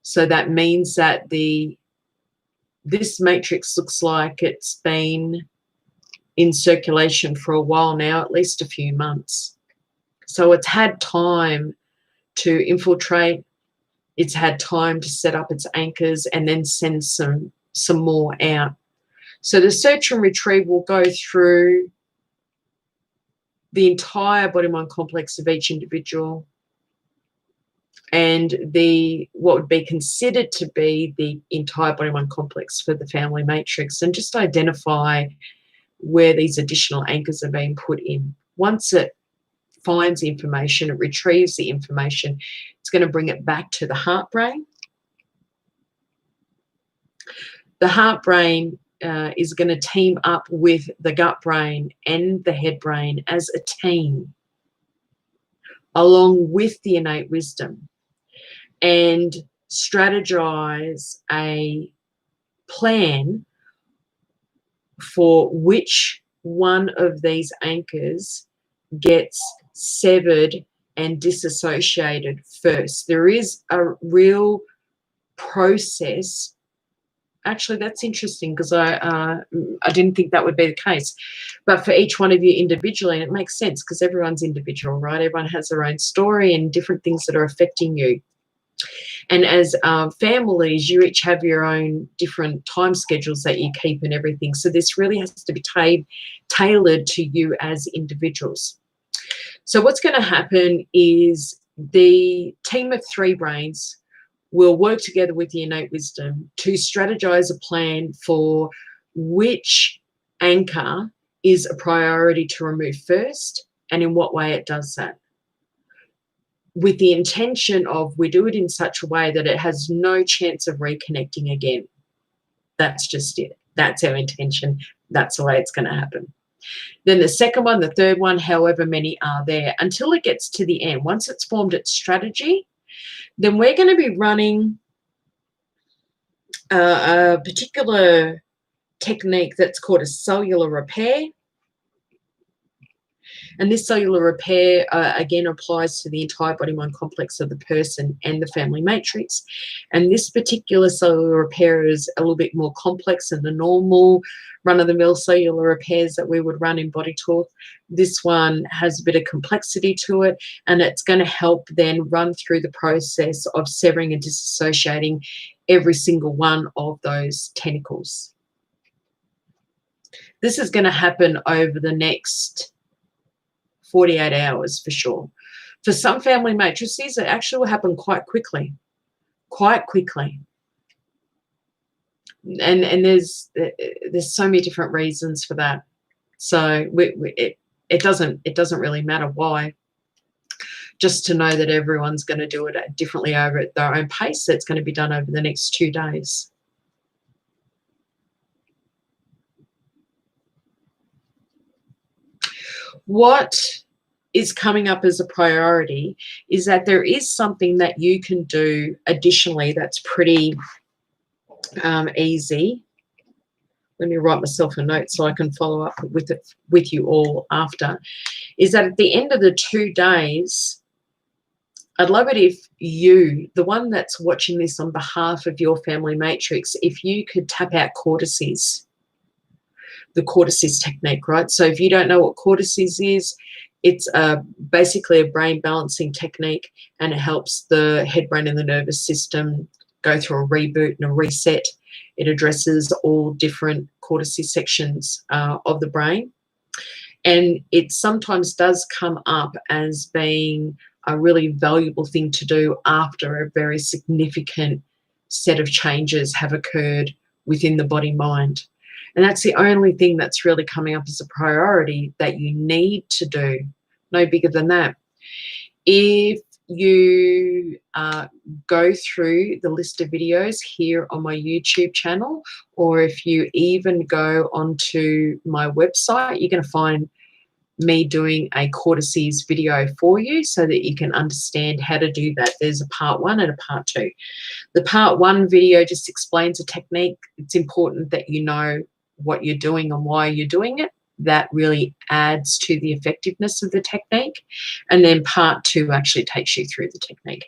So that means that this matrix looks like it's been in circulation for a while now, at least a few months. So it's had time to infiltrate. It's had time to set up its anchors and then send some some more out. So the search and retrieve will go through the entire body-mind complex of each individual and what would be considered to be the entire body-mind complex for the family matrix, and just identify where these additional anchors are being put in. Once it finds the information, it retrieves the information, it's going to bring it back to the heart brain. The heart brain is going to team up with the gut brain and the head brain as a team, along with the innate wisdom, and strategize a plan for which one of these anchors gets severed and disassociated first. There is a real process. Actually, that's interesting, because I didn't think that would be the case. But for each one of you individually, and it makes sense because everyone's individual, right? Everyone has their own story and different things that are affecting you. And as families, you each have your own different time schedules that you keep and everything. So this really has to be tailored to you as individuals. So what's going to happen is the team of 3 brains will work together with the innate wisdom to strategize a plan for which anchor is a priority to remove first, and in what way it does that, with the intention of we do it in such a way that it has no chance of reconnecting again. That's just it. That's our intention. That's the way it's going to happen. Then the second one, the third one, however many are there, until it gets to the end. Once it's formed its strategy, then we're going to be running a particular technique that's called a cellular repair. And this cellular repair, again, applies to the entire body-mind complex of the person and the family matrix. And this particular cellular repair is a little bit more complex than the normal run-of-the-mill cellular repairs that we would run in Body Talk. This one has a bit of complexity to it, and it's going to help then run through the process of severing and disassociating every single one of those tentacles. This is going to happen over the next 48 hours for sure. For some family matrices, it actually will happen quite quickly. And there's so many different reasons for that. So it doesn't really matter why. Just to know that everyone's going to do it differently over at their own pace. It's going to be done over the next 2 days. What is coming up as a priority is that there is something that you can do additionally that's pretty easy. Let me write myself a note so I can follow up with it with you all after. Is that at the end of the 2 days, I'd love it if you, the one that's watching this on behalf of your family matrix, if you could tap out cortices, the cortices technique, right? So if you don't know what cortices is, it's basically a brain balancing technique, and it helps the head, brain, and the nervous system go through a reboot and a reset. It addresses all different cortices sections of the brain. And it sometimes does come up as being a really valuable thing to do after a very significant set of changes have occurred within the body-mind. And that's the only thing that's really coming up as a priority that you need to do, no bigger than that. If you go through the list of videos here on my YouTube channel, or if you even go onto my website, you're going to find me doing a cortices video for you so that you can understand how to do that. There's a part 1 and a part 2. The part 1 video just explains a technique. It's important that you know what you're doing and why you're doing it. That really adds to the effectiveness of the technique. And then part 2 actually takes you through the technique.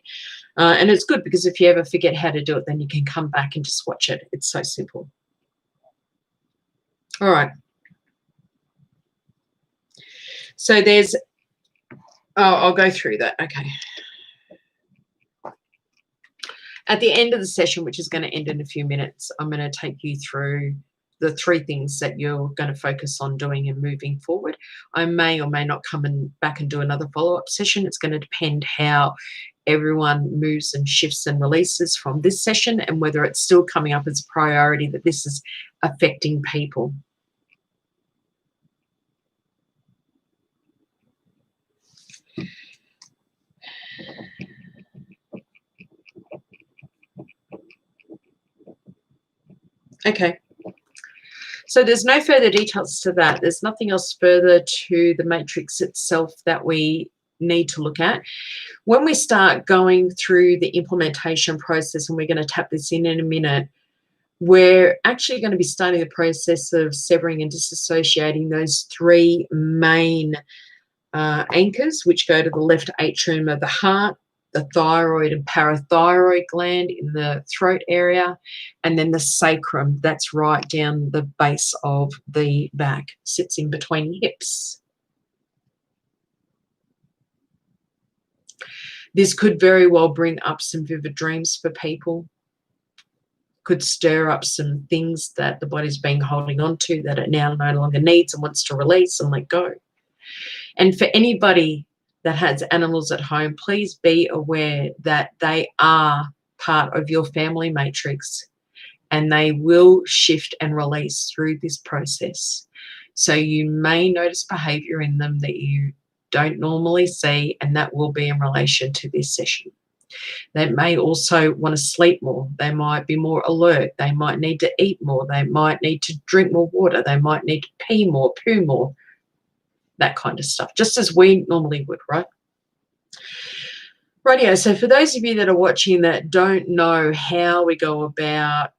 And it's good because if you ever forget how to do it, then you can come back and just watch it. It's so simple. All right. So there's, I'll go through that. Okay. At the end of the session, which is going to end in a few minutes, I'm going to take you through the 3 things that you're going to focus on doing and moving forward. I may or may not come back and do another follow-up session. It's going to depend how everyone moves and shifts and releases from this session, and whether it's still coming up as a priority that this is affecting people. Okay. So there's no further details to that. There's nothing else further to the matrix itself that we need to look at. When we start going through the implementation process, and we're going to tap this in a minute, we're actually going to be starting the process of severing and disassociating those 3 main anchors, which go to the left atrium of the heart, the thyroid and parathyroid gland in the throat area, and then the sacrum that's right down the base of the back, sits in between hips. This could very well bring up some vivid dreams for people, could stir up some things that the body's been holding on to that it now no longer needs and wants to release and let go. And for anybody that has animals at home, please be aware that they are part of your family matrix, and they will shift and release through this process. So you may notice behavior in them that you don't normally see, and that will be in relation to this session. They may also want to sleep more. They might be more alert. They might need to eat more. They might need to drink more water. They might need to pee more, poo more, that kind of stuff, just as we normally would, right? Rightio, so for those of you that are watching that don't know how we go about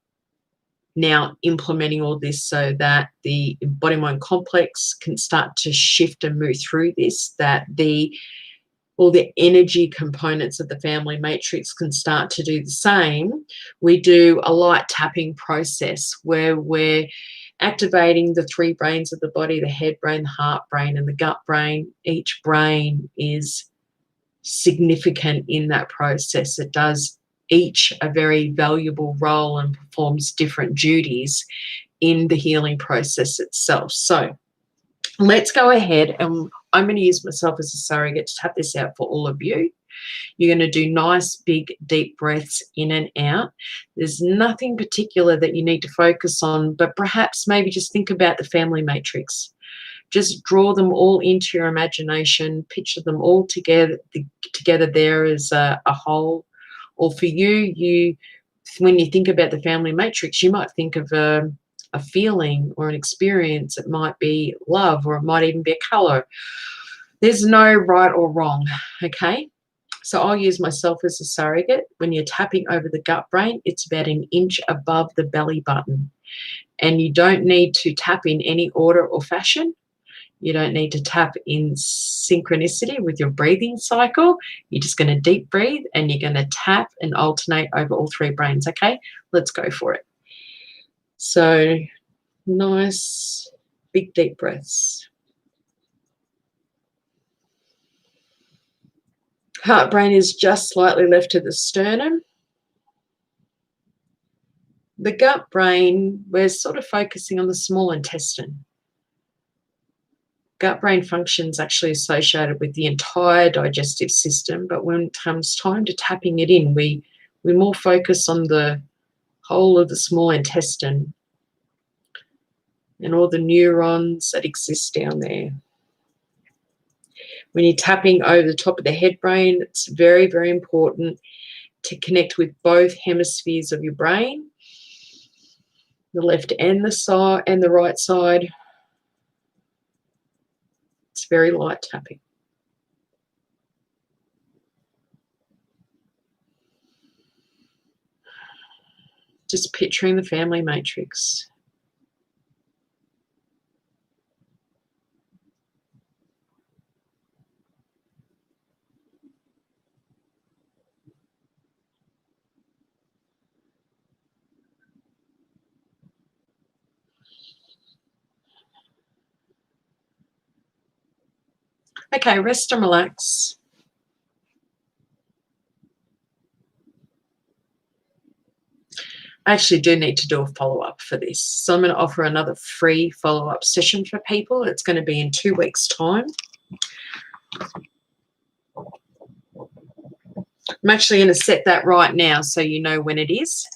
now implementing all this so that the body-mind complex can start to shift and move through this, that all the energy components of the family matrix can start to do the same, we do a light tapping process where we're activating the 3 brains of the body, the head brain, the heart brain, and the gut brain. Each brain is significant in that process. It does each a very valuable role and performs different duties in the healing process itself. So let's go ahead, and I'm going to use myself as a surrogate to tap this out for all of you. You're going to do nice, big, deep breaths in and out. There's nothing particular that you need to focus on, but perhaps maybe just think about the family matrix. Just draw them all into your imagination, picture them all together there as a whole. Or for you, when you think about the family matrix, you might think of a feeling or an experience. It might be love, or it might even be a color. There's no right or wrong, okay? So I'll use myself as a surrogate. When you're tapping over the gut brain, it's about 1 inch above the belly button. And you don't need to tap in any order or fashion. You don't need to tap in synchronicity with your breathing cycle. You're just going to deep breathe, and you're going to tap and alternate over all 3 brains, okay? Let's go for it. So nice, big, deep breaths. Heart brain is just slightly left to the sternum. The gut brain, we're sort of focusing on the small intestine. Gut brain function is actually associated with the entire digestive system, but when it comes time to tapping it in, we more focus on the whole of the small intestine and all the neurons that exist down there. When you're tapping over the top of the head brain, it's very, very important to connect with both hemispheres of your brain, the left and the right side. It's very light tapping. Just picturing the family matrix. Okay, rest and relax. I actually do need to do a follow-up for this. So I'm going to offer another free follow-up session for people. It's going to be in 2 weeks' time. I'm actually going to set that right now so you know when it is.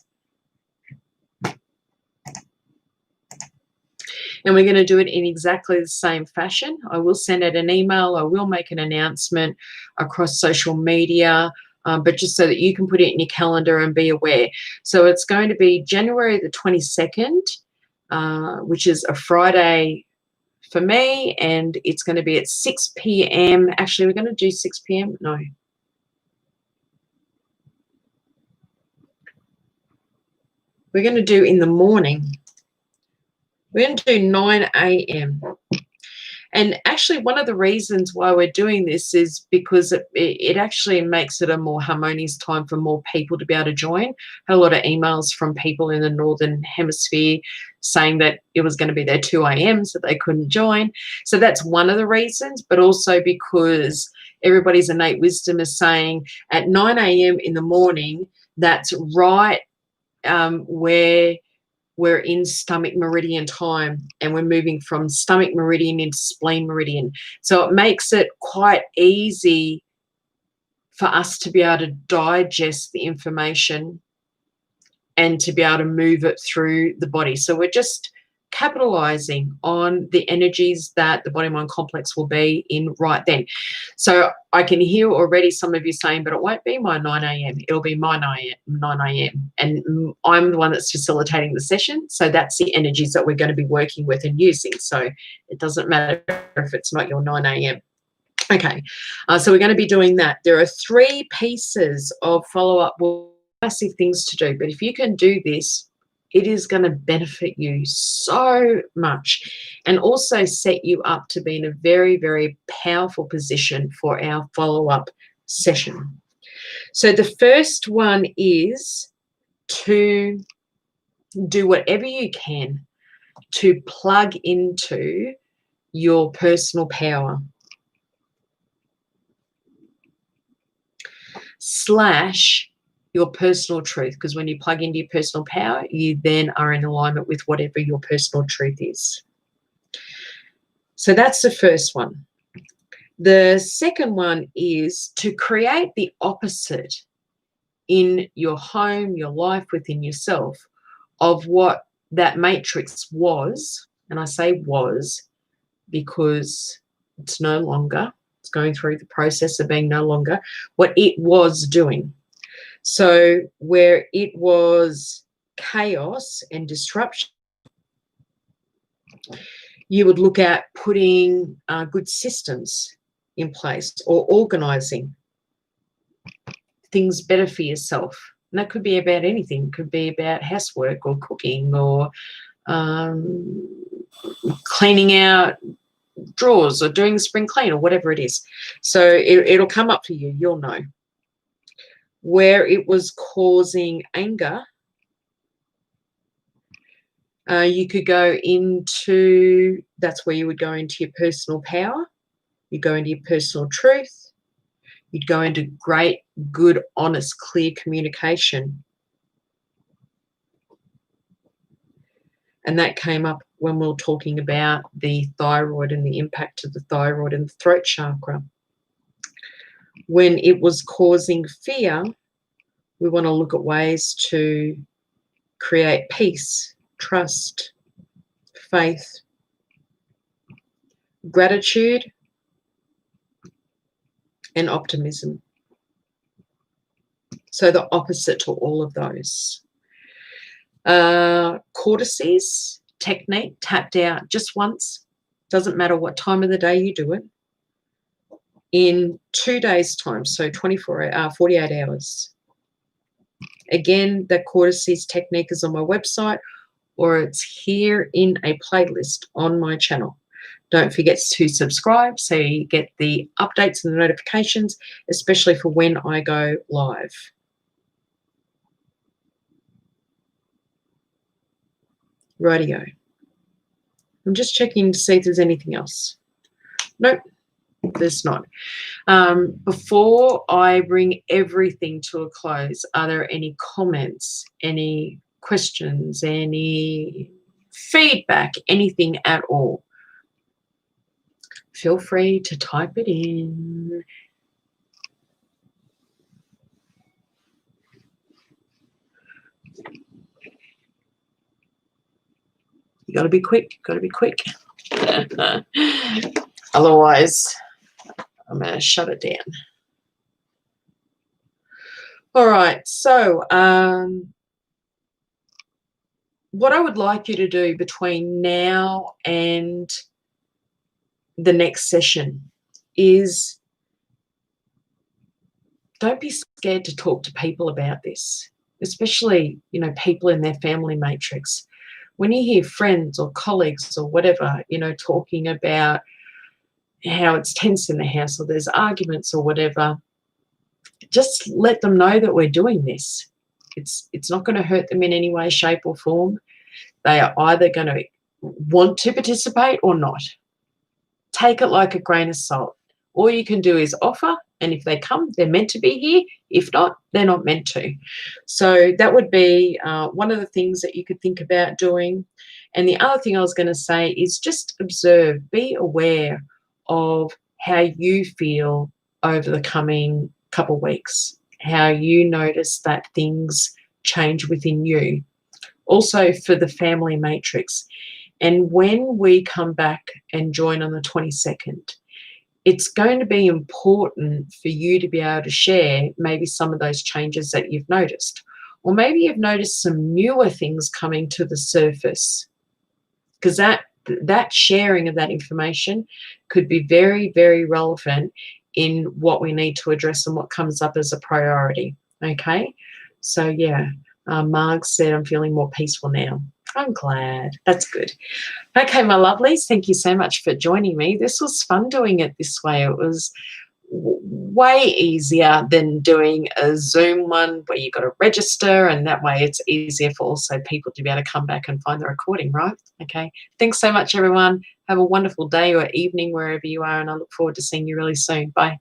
And we're going to do it in exactly the same fashion. I will send out an email. I will make an announcement across social media, but just so that you can put it in your calendar and be aware. So it's going to be January the 22nd, which is a Friday for me, and it's going to be at 6 p.m. Actually, we're going to do 6 p.m. No. We're going to do in the morning. We're going to do 9 a.m. And actually, one of the reasons why we're doing this is because it actually makes it a more harmonious time for more people to be able to join. I had a lot of emails from people in the Northern Hemisphere saying that it was going to be their 2 a.m. so they couldn't join. So that's one of the reasons, but also because everybody's innate wisdom is saying at 9 a.m. in the morning, that's right where we're in stomach meridian time, and we're moving from stomach meridian into spleen meridian. So it makes it quite easy for us to be able to digest the information and to be able to move it through the body. So we're just capitalizing on the energies that the body mind complex will be in right then. So I can hear already some of you saying, but it won't be my 9 a.m. It'll be my 9 a.m. And I'm the one that's facilitating the session. So that's the energies that we're going to be working with and using. So it doesn't matter if it's not your 9 a.m. Okay, so we're going to be doing that. There are 3 pieces of follow-up, massive things to do. But if you can do this, it is going to benefit you so much and also set you up to be in a very, very powerful position for our follow-up session. So the first one is to do whatever you can to plug into your personal power / your personal truth, because when you plug into your personal power, you then are in alignment with whatever your personal truth is. So that's the first one. The second one is to create the opposite in your home, your life, within yourself of what that matrix was. And I say was because it's no longer. It's going through the process of being no longer what it was doing. So where it was chaos and disruption, you would look at putting good systems in place or organising things better for yourself. And that could be about anything. It could be about housework or cooking or cleaning out drawers or doing the spring clean or whatever it is. So it'll come up for you. You'll know. Where it was causing anger, you could go into, that's where you would go into your personal power. You go into your personal truth. You'd go into great, good, honest, clear communication. And that came up when we were talking about the thyroid and the impact of the thyroid and the throat chakra. When it was causing fear, we want to look at ways to create peace, trust, faith, gratitude, and optimism. So the opposite to all of those. Cortices technique, tapped out just once. Doesn't matter what time of the day you do it. In 2 days' time, so 48 hours. Again, the cortices technique is on my website, or it's here in a playlist on my channel. Don't forget to subscribe so you get the updates and the notifications, especially for when I go live. Rightio. I'm just checking to see if there's anything else. Nope, there's not. Before I bring everything to a close, are there any comments, any questions, any feedback, anything at all, feel free to type it in. You got to be quick. Got to be quick. Otherwise, I'm going to shut it down. All right. So, what I would like you to do between now and the next session is don't be scared to talk to people about this, especially, you know, people in their family matrix. When you hear friends or colleagues or whatever, you know, talking about how it's tense in the house or there's arguments or whatever, just let them know that we're doing this. It's not going to hurt them in any way, shape or form. They are either going to want to participate or not. Take it like a grain of salt. All you can do is offer, and if they come, they're meant to be here. If not, they're not meant to. So that would be one of the things that you could think about doing. And the other thing I was going to say is just observe, be aware of how you feel over the coming couple of weeks, how you notice that things change within you. Also for the family matrix. And when we come back and join on the 22nd, it's going to be important for you to be able to share maybe some of those changes that you've noticed. Or maybe you've noticed some newer things coming to the surface, because that sharing of that information could be very, very relevant in what we need to address and what comes up as a priority. Okay? So, yeah, Marg said, I'm feeling more peaceful now. I'm glad. That's good. Okay, my lovelies, thank you so much for joining me. This was fun doing it this way. It was way easier than doing a Zoom one where you got to register, and that way it's easier for also people to be able to come back and find the recording, right? Okay. Thanks so much, everyone. Have a wonderful day or evening wherever you are, and I look forward to seeing you really soon. Bye.